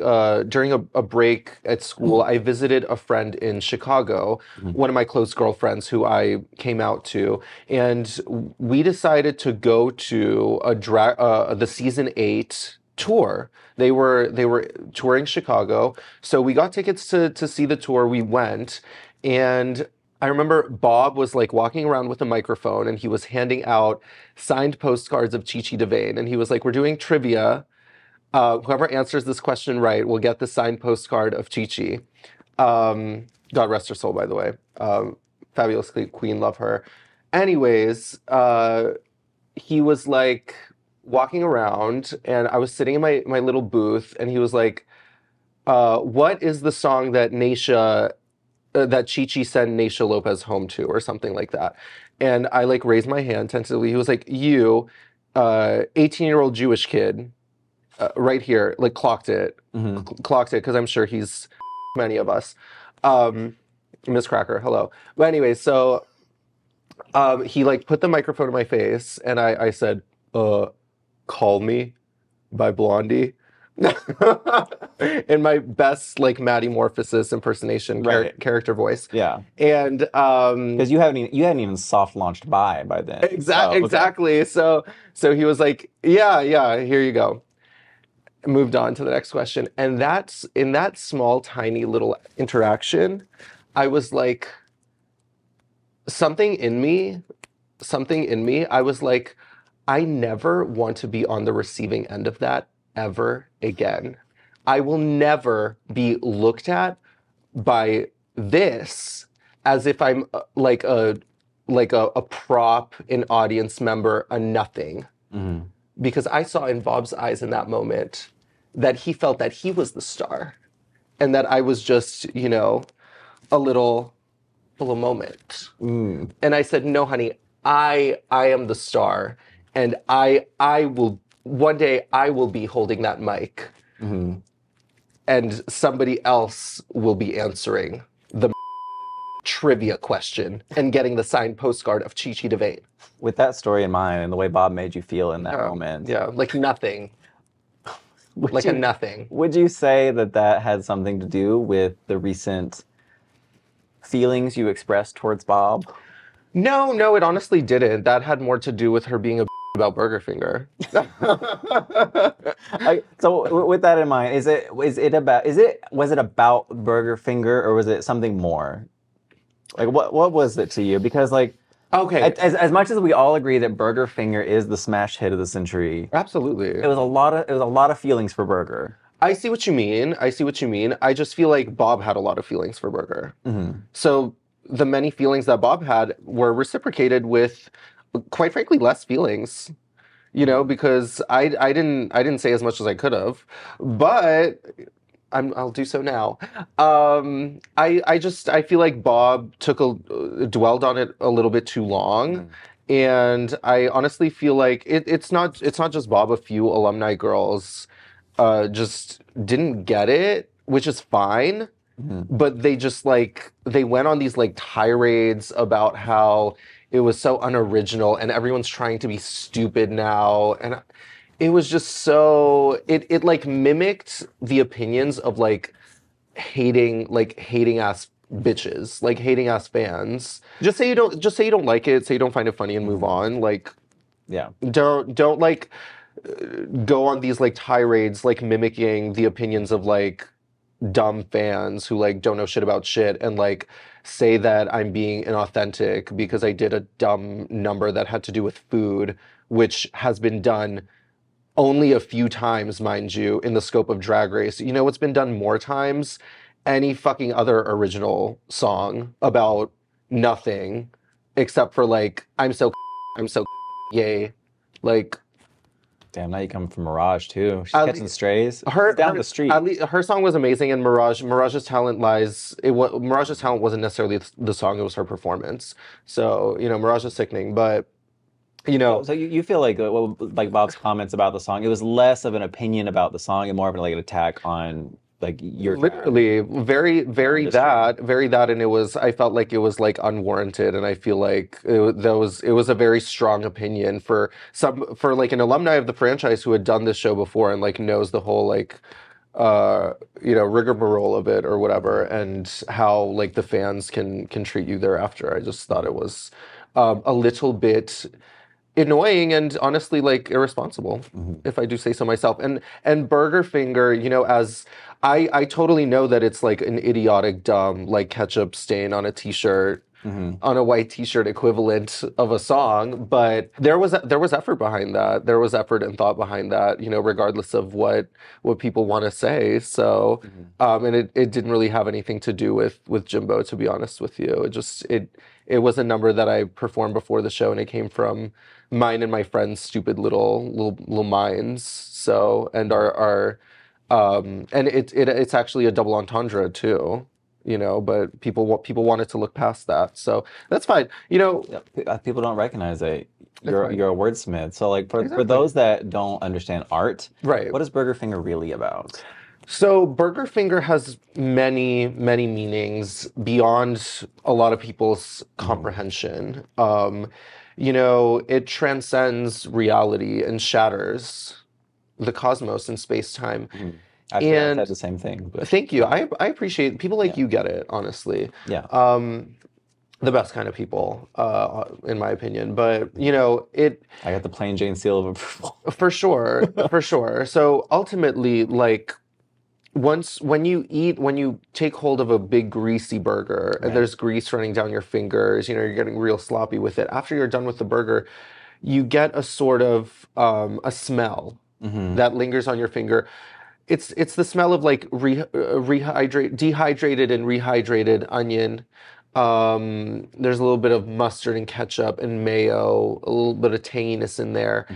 during a break at school. I visited a friend in Chicago, one of my close girlfriends who I came out to, and we decided to go to the season 8 tour. They were touring Chicago, so we got tickets to see the tour. We went, and I remember Bob was like walking around with a microphone and he was handing out signed postcards of Chi Chi DeVane, and he was like, "We're doing trivia. Whoever answers this question right will get the signed postcard of Chi Chi." God rest her soul, by the way. Fabulous queen, love her. Anyways, he was like walking around, and I was sitting in my little booth, and he was like, "What is the song that that Chi Chi sent Naisha Lopez home to," or something like that. And I like raised my hand tentatively. He was like, "You, 18-year-old Jewish kid, right here," like clocked it, because I'm sure he's many of us. Miss Cracker, hello. But anyway, so he like put the microphone in my face, and I said, "Call Me" by Blondie. In my best like Maddy Morphosis impersonation character voice. Yeah. And because you hadn't even soft launched by then. Exactly. So he was like, yeah, here you go. Moved on to the next question. And that's in that small, tiny little interaction, I was like, something in me, I was like, I never want to be on the receiving end of that ever again. I will never be looked at by this as if I'm like a prop, an audience member, a nothing. Because I saw in Bob's eyes in that moment that he felt that he was the star and that I was just, a little moment. And I said, "No, honey, I am the star, and I will one day I will be holding that mic, and somebody else will be answering the trivia question and getting the signed postcard of Chi Chi DeVane." With that story in mind and the way Bob made you feel in that moment. Yeah, like nothing. A nothing. Would you say that had something to do with the recent feelings you expressed towards Bob? No, it honestly didn't. That had more to do with her being a about Burger Finger. So with that in mind, was it about Burger Finger, or was it something more? Like what was it to you? Because like Okay, As much as we all agree that Burger Finger is the smash hit of the century, absolutely. it was a lot of feelings for Burger. I see what you mean. I see what you mean. I just feel like Bob had a lot of feelings for Burger. So the many feelings that Bob had were reciprocated with, quite frankly, less feelings. You know, because I didn't say as much as I could have, but I'll do so now. I feel like Bob dwelled on it a little bit too long. And I honestly feel like it's not just Bob. A few alumni girls just didn't get it, which is fine. But they just they went on these like tirades about how it was so unoriginal and everyone's trying to be stupid now. And it was just so it like mimicked the opinions of hating ass bitches, like hating ass fans. Just say you don't like it, say you don't find it funny and move on. Like Yeah. don't like go on these like tirades like mimicking the opinions of like dumb fans who like don't know shit about shit and like say that I'm being inauthentic because I did a dumb number that had to do with food, which has been done only a few times, mind you, in the scope of Drag Race. You know what's been done more times? Any fucking other original song about nothing except for like I'm so yay. Like Damn, now you come from Mirage too. She's At catching least- strays. She's down the street. At least her song was amazing, and Mirage's talent Mirage's talent wasn't necessarily the song; it was her performance. So you know, Mirage is sickening, but you know, So you feel like like Bob's comments about the song, it was less of an opinion about the song and more of like an attack on like your literally very that, and I felt like it was like unwarranted, and I feel like it was a very strong opinion for like an alumni of the franchise who had done this show before and like knows the whole like you know, rigmarole of it or whatever, and how like the fans can treat you thereafter. I just thought it was a little bit annoying and honestly like irresponsible, if I do say so myself. And Burger Finger, you know, as I totally know that it's like an idiotic, dumb, like ketchup stain on a t-shirt, on a white t-shirt equivalent of a song, but there was effort behind that. There was effort and thought behind that, you know, regardless of what people want to say. So, and it didn't really have anything to do with Jimbo, to be honest with you. It was a number that I performed before the show, and it came from mine and my friends' stupid little minds. So, and and it's actually a double entendre too, you know. But people wanted to look past that, so that's fine. You know, people don't recognize that you're a wordsmith. So like for Exactly. those that don't understand art, Right. what is Burger Finger really about? So Burger Finger has many meanings beyond a lot of people's comprehension. You know, it transcends reality and shatters the cosmos and space-time. I And said the same thing. But thank you. I appreciate people like you get it, honestly. yeah. The best kind of people, in my opinion. But you know, I got the plain Jane seal of approval. for sure, for sure. So ultimately, like when you take hold of a big greasy burger and there's grease running down your fingers, you know, you're getting real sloppy with it. After you're done with the burger, you get a sort of a smell that lingers on your finger. It's the smell of like dehydrated and rehydrated onion. There's a little bit of mustard and ketchup and mayo, a little bit of tanginess in there.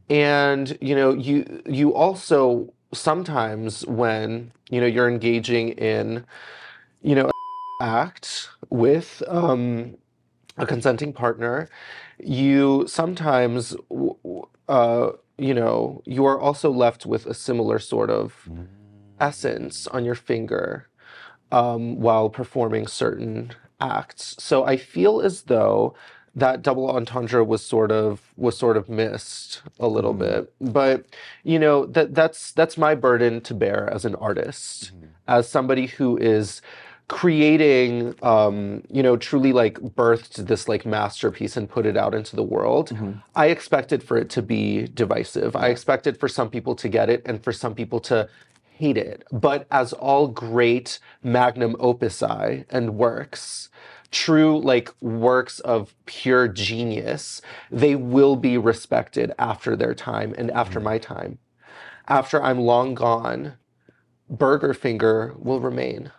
And you know, you also sometimes when, you know, you're engaging in, you know, act with a consenting partner, you sometimes you know, you are also left with a similar sort of essence on your finger while performing certain acts. So I feel as though that double entendre was sort of missed a little bit. But you know, that's my burden to bear as an artist, as somebody who is creating you know, truly like birthed this like masterpiece and put it out into the world. I expected for it to be divisive. I expected for some people to get it and for some people to hate it. But as all great magnum opusi and works, true like works of pure genius, they will be respected after their time and after my time. After I'm long gone, Burger Finger will remain.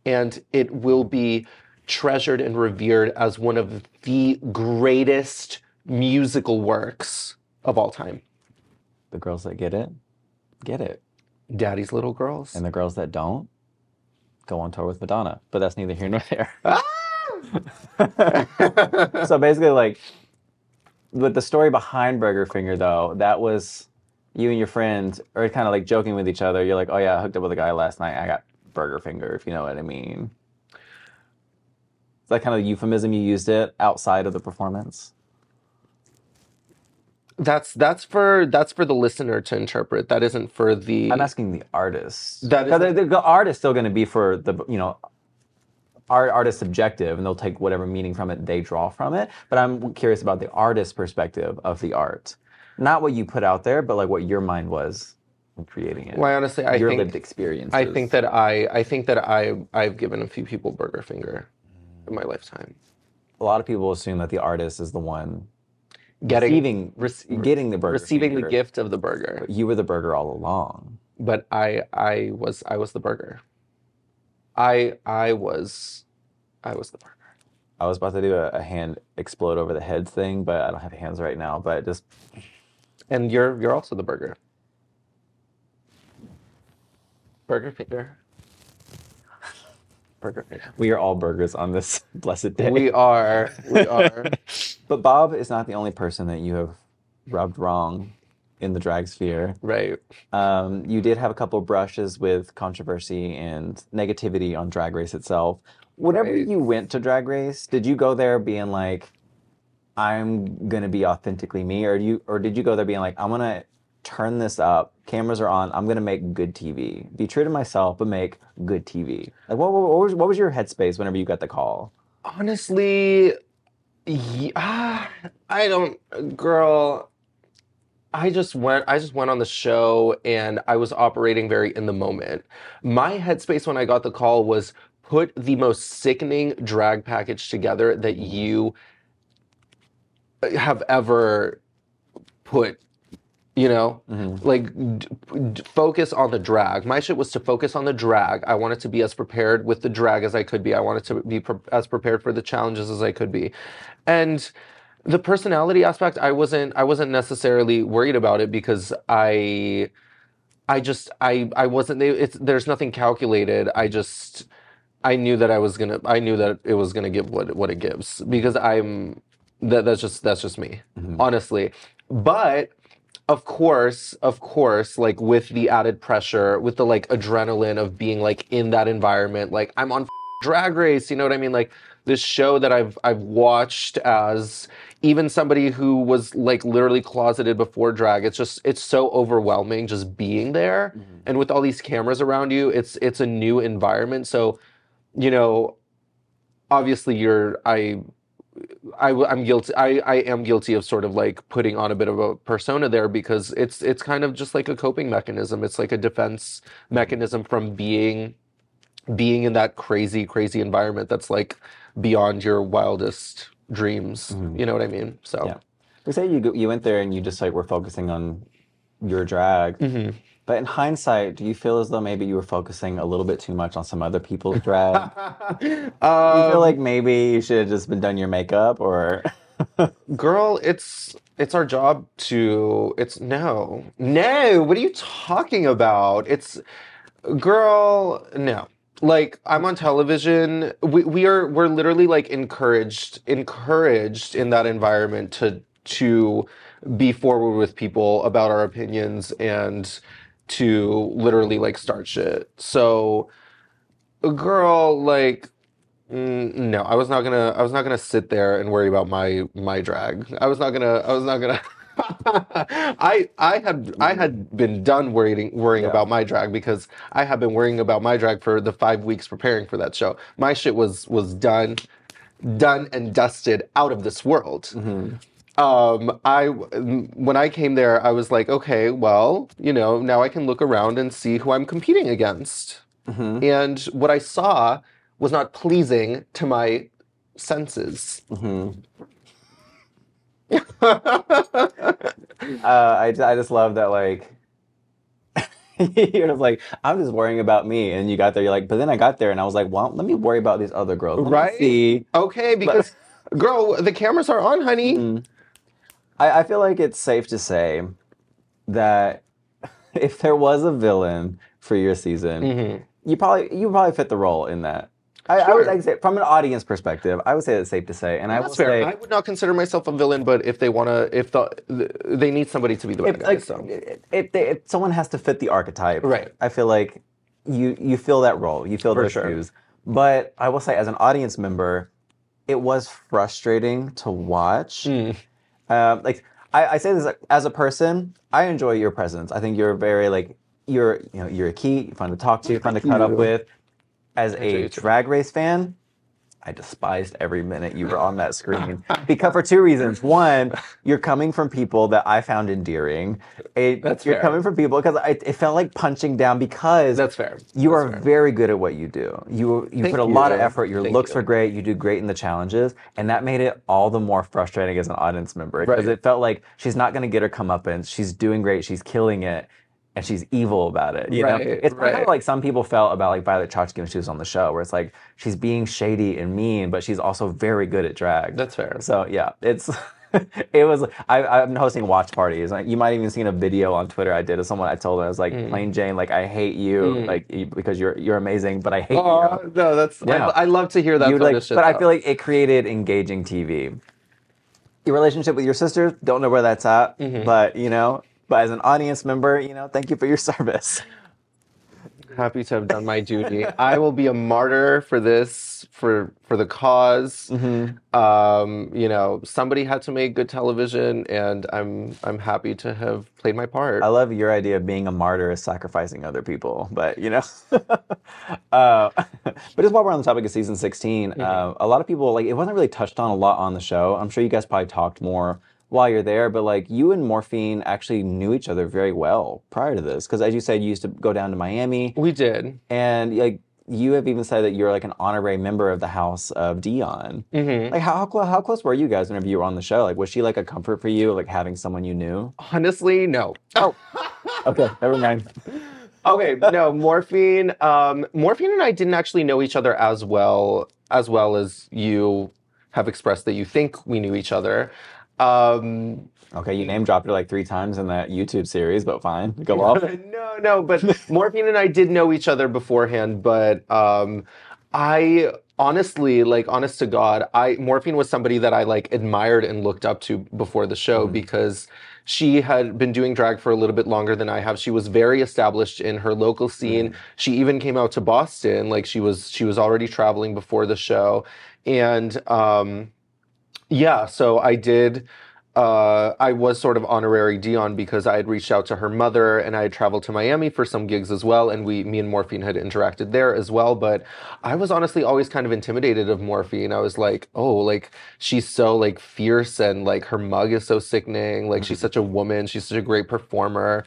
And it will be treasured and revered as one of the greatest musical works of all time. The girls that get it. Daddy's Little Girls. And the girls that don't, go on tour with Madonna. But that's neither here nor there. So basically, like, with the story behind Burger Finger, though, that was you and your friends are kind of like joking with each other. You're like, oh yeah, I hooked up with a guy last night. I got Burger Finger, if you know what I mean. Is that kind of the euphemism you used it outside of the performance? That's for the listener to interpret. That isn't for the. I'm asking the artist. That is the art is still going to be for the art is subjective, and they'll take whatever meaning from it they draw from it. But I'm curious about the artist's perspective of the art, not what you put out there, but like what your mind was in creating it. Well, honestly, I your think lived experiences. I think that I've given a few people Burger Finger in my lifetime. A lot of people assume that the artist is the one Getting the burger, receiving finger. the gift of the burger. But you were the burger all along. But I was the burger. I was the burger. I was about to do a hand explode over the head thing, but I don't have hands right now. But just And you're also the burger. Burger Finger. Burger Finger. we are all burgers on this blessed day. We are. But Bob is not the only person that you have rubbed wrong in the drag sphere. Right. You did have a couple of brushes with controversy and negativity on Drag Race itself. Whenever Right. you went to Drag Race, did you go there being like, I'm gonna be authentically me, or did you go there being like, I'm gonna turn this up, cameras are on, I'm gonna make good TV, be true to myself, but make good TV? Like, what was your headspace whenever you got the call? Honestly, I don't, girl. I just went on the show and I was operating very in the moment. My headspace when I got the call was put the most sickening drag package together that you have ever put, like focus on the drag. My shit was to focus on the drag. I wanted to be as prepared with the drag as I could be. I wanted to be as prepared for the challenges as I could be. And the personality aspect, I wasn't necessarily worried about it because I wasn't, there's nothing calculated. I knew that it was gonna give what it gives because that's just me, honestly. But of course, like with the added pressure, with the like adrenaline of being like in that environment, like I'm on Drag Race, you know what I mean? Like this show that I've watched as even somebody who was like literally closeted before drag. It's so overwhelming just being there, and with all these cameras around you, it's a new environment. So, obviously I'm guilty. I am guilty of sort of like putting on a bit of a persona there because it's kind of just like a coping mechanism. It's like a defense mechanism from being in that crazy environment that's like beyond your wildest dreams. You know what I mean? So yeah. We say you went there and you just like were focusing on your drag. But in hindsight, do you feel as though maybe you were focusing a little bit too much on some other people's drag? Do you feel like maybe you should have just been done your makeup, or? Girl, it's our job to. No. What are you talking about? Girl, no. Like I'm on television. We're literally like encouraged in that environment to be forward with people about our opinions and to literally like start shit. So, girl, like, no, I was not gonna sit there and worry about my drag. I was not gonna. I had been done worrying about my drag because I have been worrying about my drag for the 5 weeks preparing for that show. My shit was done and dusted, out of this world. When I came there, I was like, okay, well, now I can look around and see who I'm competing against. And what I saw was not pleasing to my senses. I just love that, like, you're just like, I'm just worrying about me, and you got there, you're like, but then I got there and I was like, well, let me worry about these other girls. Let me Right? see. Okay, because girl, the cameras are on, honey. I feel like it's safe to say that if there was a villain for your season, you probably fit the role in that. I would say, from an audience perspective, I would say it's safe to say. And I will That's fair. say, I would not consider myself a villain, but if they wanna, they need somebody to be the bad guy. So. if someone has to fit the archetype, Right. I feel like you fill that role, you fill those shoes. But I will say, as an audience member, it was frustrating to watch. Like, I say this as a person, I enjoy your presence. I think you're very, like, you're a key, you're fun to talk to, fun to cut up with. As a Drag Race fan, I despised every minute you were on that screen because for two reasons. One, you're coming from people that I found endearing. You're coming from people because it felt like punching down because that's fair. You are very good at what you do. You put a lot of effort. Your looks are great. You do great in the challenges, and that made it all the more frustrating as an audience member because it felt like she's not going to get her comeuppance. She's doing great. She's killing it. And she's evil about it, you know? It's kind of like some people felt about, like, Violet Chachki when she was on the show, where it's like, she's being shady and mean, but she's also very good at drag. That's fair. So, yeah, it was, I'm hosting watch parties. Like, you might even seen a video on Twitter I did of someone I told her, I was like, plain Jane, like, I hate you, like, because you're amazing, but I hate you. No, that's, I love to hear that kind of shit. But I feel like it created engaging TV. Your relationship with your sister, don't know where that's at, but, you know, but as an audience member, you know, thank you for your service. Happy to have done my duty. I will be a martyr for this, for the cause. You know, somebody had to make good television, and I'm happy to have played my part. I love your idea of being a martyr is sacrificing other people, but you know. But just while we're on the topic of season 16, a lot of people, like, it wasn't really touched on a lot on the show. I'm sure you guys probably talked more while you're there, but like you and Morphine actually knew each other very well prior to this, because as you said, you used to go down to Miami. We did, and like you have even said that you're like an honorary member of the House of Dion. Like how close were you guys whenever you were on the show? Like was she like a comfort for you, like having someone you knew? Honestly, no. Oh, okay, never mind. Okay, no, Morphine and I didn't actually know each other as well as you have expressed that you think we knew each other. Okay, you name dropped her like 3 times in that YouTube series, but fine, go off. No, but Morphine and I did know each other beforehand, but I honestly, like, honest to God, Morphine was somebody that I like admired and looked up to before the show because she had been doing drag for a little bit longer than I have. She was very established in her local scene. She even came out to Boston, like she was already traveling before the show, and yeah, so I did. I was sort of honorary Dion because I had reached out to her mother and I had traveled to Miami for some gigs as well, and me and Morphine had interacted there as well. But I was honestly always kind of intimidated of Morphine. I was like, oh, like she's so like fierce and like her mug is so sickening. Like she's such a woman. She's such a great performer.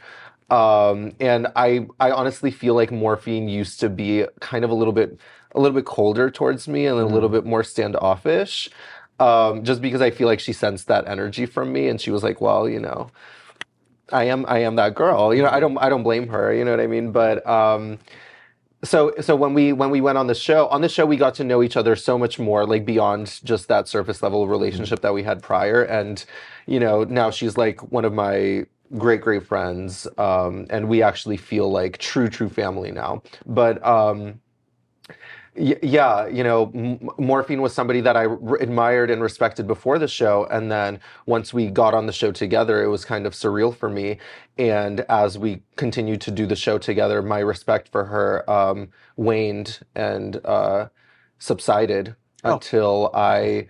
And I honestly feel like Morphine used to be kind of a little bit colder towards me and a little bit more standoffish. Just because I feel like she sensed that energy from me, and she was like, well, you know, I am that girl. You know, I don't blame her. You know what I mean? But so when we went on the show, we got to know each other so much more, like beyond just that surface level relationship that we had prior. And you know, now she's like one of my great friends, and we actually feel like true family now. But yeah, you know, Morphine was somebody that I admired and respected before the show, and then once we got on the show together, it was kind of surreal for me. And as we continued to do the show together, my respect for her waned and subsided until I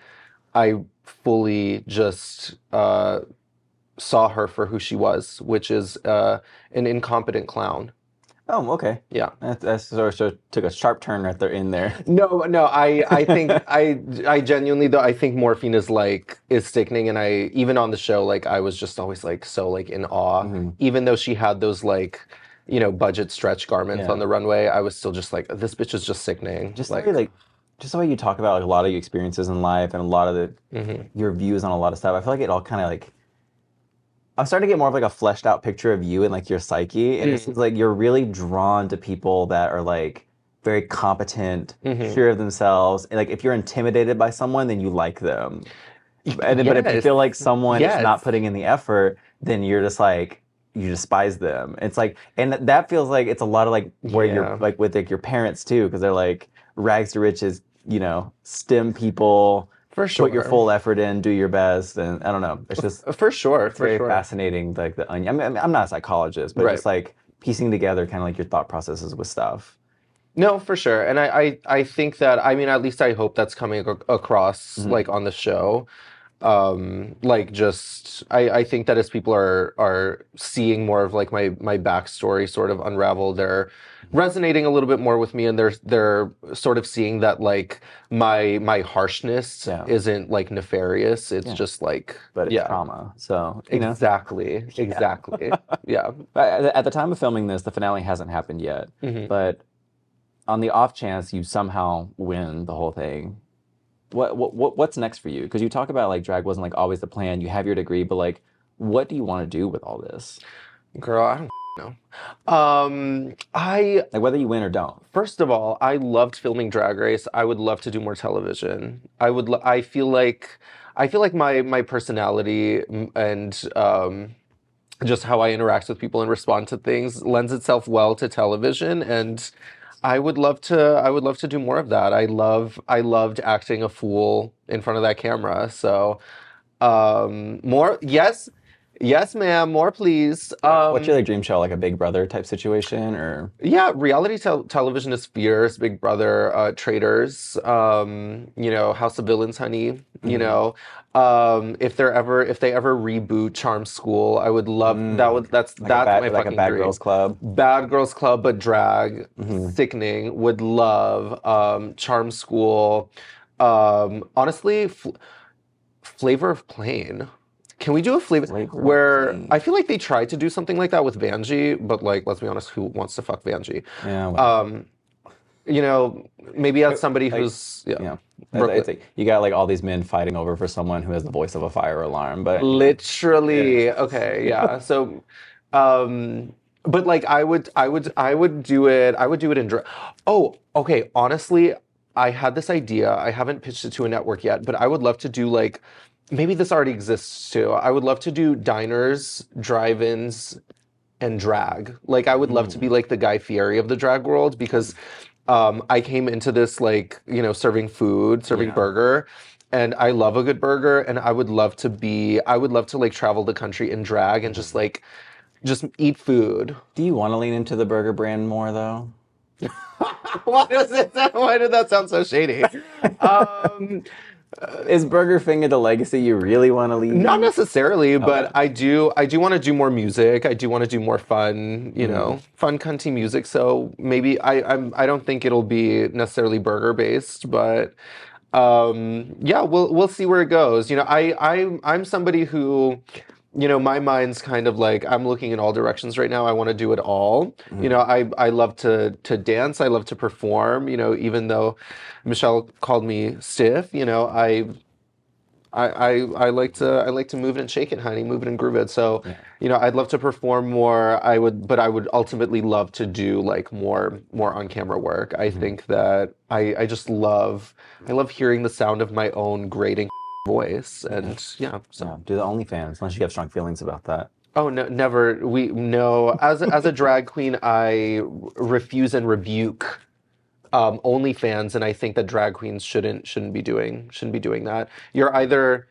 fully just saw her for who she was, which is an incompetent clown. Oh, okay. Yeah. That sort of took a sharp turn right there in there. No, I think I genuinely though I think Morphine is sickening, and I even on the show like I was just always like so like in awe. Even though she had those like, you know, budget stretch garments on the runway, I was still just like, this bitch is just sickening. Just like very like just the way you talk about like a lot of your experiences in life and a lot of your views on a lot of stuff, I feel like it all kind of like I'm starting to get more of like a fleshed out picture of you and like your psyche, and it seems like you're really drawn to people that are like very competent, sure of themselves, and like if you're intimidated by someone, then you like them, and then, but if you feel like someone is not putting in the effort, then you're just like you despise them. It's like, and that feels like it's a lot of like where you're like with like your parents too, because they're like rags to riches, you know, STEM people. For sure. Put your full effort in, do your best, and I don't know. It's just for sure, very fascinating. Like the onion. I mean, I'm not a psychologist, but just like piecing together kind of like your thought processes with stuff. No, for sure, and I think that I mean at least I hope that's coming across like on the show. Like just I think that as people are seeing more of like my backstory sort of unravel, they're resonating a little bit more with me, and they're sort of seeing that like my harshness isn't like nefarious. It's just like but it's trauma. So you know. Exactly. Yeah. At the time of filming this, the finale hasn't happened yet, but on the off chance you somehow win the whole thing. What's next for you? Because you talk about like drag wasn't like always the plan. You have your degree, but like, what do you want to do with all this? Girl, I don't know. Like whether you win or don't. First of all, I loved filming Drag Race. I would love to do more television. I feel like my personality and just how I interact with people and respond to things lends itself well to television, and I would love to do more of that. I loved acting a fool in front of that camera. So more, yes, ma'am, more please. What's your like, dream show? Like a Big Brother type situation, or? Yeah, reality television is fierce. Big Brother, Traitors, you know, House of Villains, honey. You know, if they ever reboot Charm School, I would love that's my fucking like a Bad dream. Girls Club. Bad Girls Club, but drag, sickening. Would love Charm School. Honestly, Flavor of Plain. Can we do a flavor where I feel like they tried to do something like that with Vanjie, but like let's be honest, who wants to fuck Vanjie? Yeah. Well. You know, maybe as somebody who's it's like, you got like all these men fighting over for someone who has the voice of a fire alarm, but literally okay, yeah. So, but like I would do it in drag. Oh, okay. Honestly, I had this idea. I haven't pitched it to a network yet, but I would love to do like. Maybe this already exists too. I would love to do diners, drive-ins, and drag. Like I would love to be like the Guy Fieri of the drag world, because I came into this like, you know, serving burger, and I love a good burger, and I would love to like travel the country in drag and just eat food. Do you want to lean into the burger brand more though? Why did that sound so shady? Is Burger Finger the legacy you really want to leave? Not necessarily, but I do want to do more music. I do want to do more fun, you know, fun cunty music. So maybe I don't think it'll be necessarily burger based, but yeah, we'll see where it goes. You know, I'm somebody who, you know, my mind's kind of like I'm looking in all directions right now. I want to do it all. You know, I love to dance. I love to perform. You know, even though Michelle called me stiff, you know, I like to move it and shake it, honey, move it and groove it. So, you know, I'd love to perform more. But I would ultimately love to do like more on camera work. I think that I just love hearing the sound of my own grating voice, and so do the OnlyFans unless you have strong feelings about that. Oh no, never. As a drag queen, I refuse and rebuke OnlyFans, and I think that drag queens shouldn't be doing that. You're either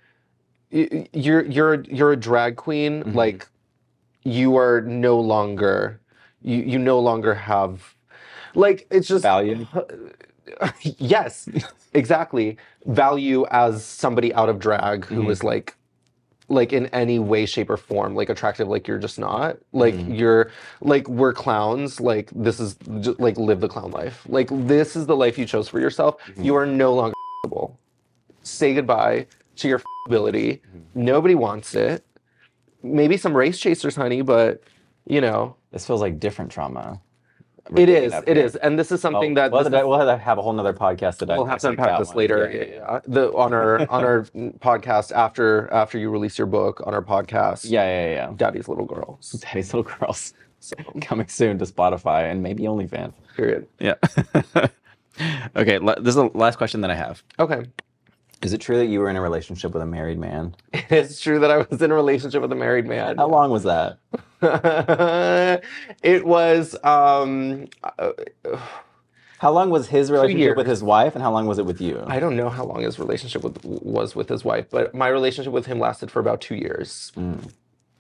you're a drag queen, like you are no longer you no longer have like it's just value. Yes, exactly. Value as somebody out of drag who is like in any way, shape, or form, like attractive, like you're just not. Like you're like we're clowns. Like this is just, like live the clown life. Like this is the life you chose for yourself. You are no longer able. Say goodbye to your ability. Nobody wants it. Maybe some race chasers, honey, but you know. This feels like different trauma. It digging is. up It here. is. And this is something Well, that we'll have a whole nother podcast to we'll have to dissect unpack that this one. later. Yeah. On our podcast after you release your book on our podcast. Yeah. Daddy's Little Girls. Daddy's Little Girls. So, Coming soon to Spotify and maybe OnlyFans. period. Yeah. Okay, this is the last question that I have. Okay. Is it true that you were in a relationship with a married man? It's true that I was in a relationship with a married man. How long was that? It was How long was his relationship with years. his wife, and how long was it with you? I don't know how long his relationship was with his wife, but my relationship with him lasted for about 2 years.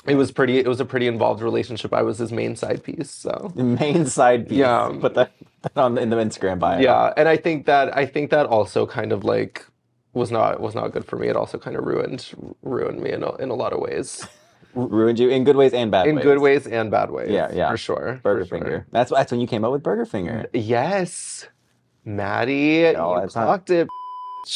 It was a pretty involved relationship. I was his main side piece, so. The main side piece. Yeah. Put that in the Instagram bio. Yeah, and I think that also kind of like was not good for me. It also kind of ruined me in a lot of ways. Ruined you in good ways and bad ways. In good ways and bad ways. Yeah. For sure. Burger for sure. Finger. That's when you came up with Burger Finger. Yes. Maddie, all you that time. clocked it.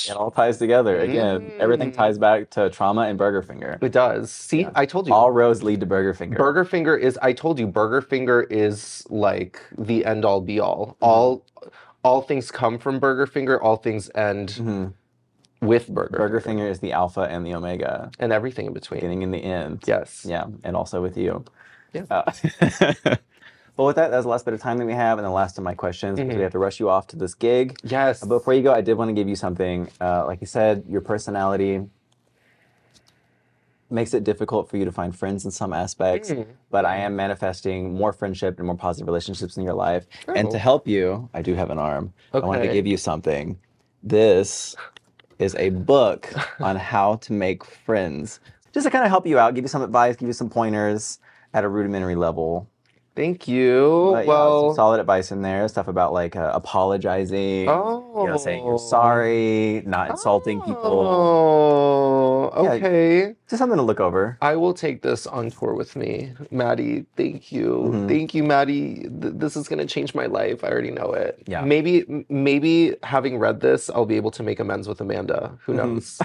It all ties together. Again, everything ties back to trauma and Burger Finger. It does. See, I told you. All roads lead to Burger Finger. Burger Finger is, I told you, Burger Finger is like the end all be all. All things come from Burger Finger, all things end with Burger Finger is the alpha and the omega. And everything in between. Beginning and the end. Yes. Yeah, and also with you. Yeah. Well, with that's the last bit of time that we have, and the last of my questions, because we have to rush you off to this gig. Yes. But before you go, I did want to give you something. Like you said, your personality makes it difficult for you to find friends in some aspects, but I am manifesting more friendship and more positive relationships in your life. Oh. And to help you, I do have an arm. I wanted to Okay. give you something. This is a book on how to make friends. Just to kind of help you out, give you some advice, give you some pointers at a rudimentary level. Thank you. But, some solid advice in there. Stuff about like apologizing, saying you're sorry, not insulting people. Oh, okay. Just something to look over. I will take this on tour with me. Maddie, thank you. Thank you, Maddie. This is going to change my life. I already know it. Yeah. Maybe having read this, I'll be able to make amends with Amanda. Who knows?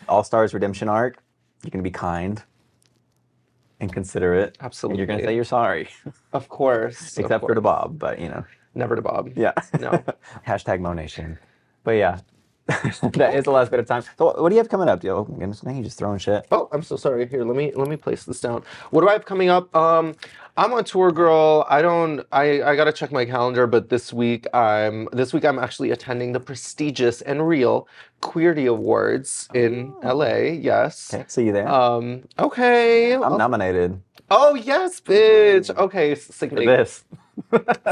All Stars Redemption arc. You're going to be kind and considerate. Absolutely. And you're going to say you're sorry. Of course. Except for to Bob, but Never to Bob. Yeah. No. Hashtag Monation. But yeah. That is the last bit of time. So what do you have coming up? Oh my goodness, now you're just throwing shit. Oh, I'm so sorry. Here, let me place this down. What do I have coming up? I'm on tour, girl. I gotta check my calendar, but this week I'm actually attending the prestigious and real Queerty Awards in LA. Yes. Okay, see you there. Okay. I'm nominated. Oh yes, bitch. Okay, For Signate. this.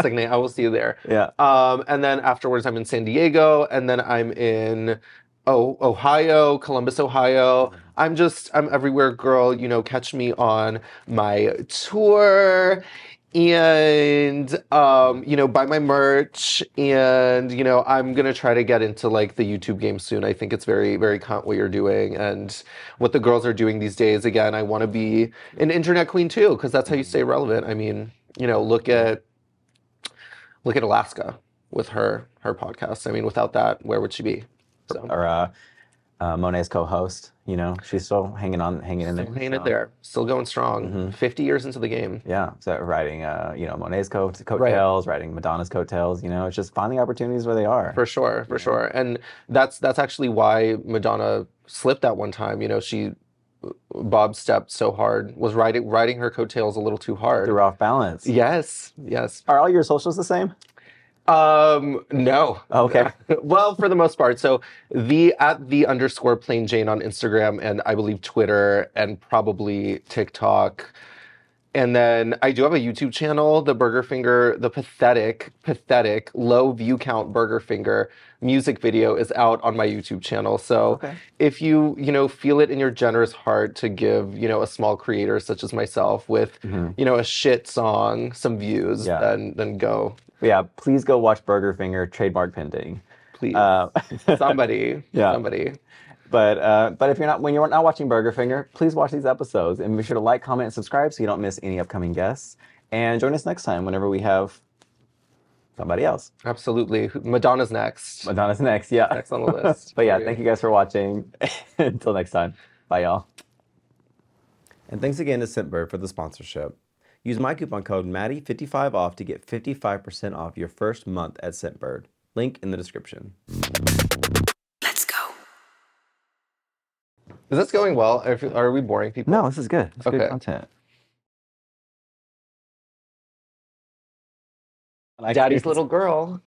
Signate. I will see you there. Yeah. And then afterwards I'm in San Diego, and then I'm in Ohio, Columbus, Ohio. I'm everywhere, girl. Catch me on my tour and buy my merch, and I'm gonna try to get into like the YouTube game soon. I think it's very, very cunt what you're doing and what the girls are doing these days. Again, I want to be an internet queen too, because that's how you stay relevant. I mean, look at Alaska with her podcast. I mean, without that, where would she be? So. Or Monet's co-host, she's still hanging in there. Hanging it there, still going strong. 50 years into the game. Yeah, so riding, Monet's coattails, riding Madonna's coattails. It's just finding opportunities where they are. For sure, for sure, and that's actually why Madonna slipped that one time. Bob stepped so hard, was riding her coattails a little too hard. Threw off balance. Yes. Are all your socials the same? No. Okay. Well, for the most part. So @the_plain Jane on Instagram, and I believe Twitter, and probably TikTok. And then I do have a YouTube channel, the Burger Finger, the pathetic, low view count Burger Finger music video is out on my YouTube channel. So if you, feel it in your generous heart to give, a small creator such as myself with, a shit song, some views, then go. But yeah, please go watch Burger Finger, trademark pending. Please. Somebody. Somebody. But if when you're not watching Burger Finger, please watch these episodes and be sure to like, comment, and subscribe so you don't miss any upcoming guests. And join us next time whenever we have somebody else. Absolutely. Madonna's next. Yeah. Next on the list. But yeah, thank you guys for watching. Until next time. Bye, y'all. And thanks again to Scentbird for the sponsorship. Use my coupon code Maddy55 off to get 55% off your first month at Scentbird. Link in the description. Let's go. Is this going well? Are we boring people? No, this is good. It's good Okay. content. Daddy's little girl.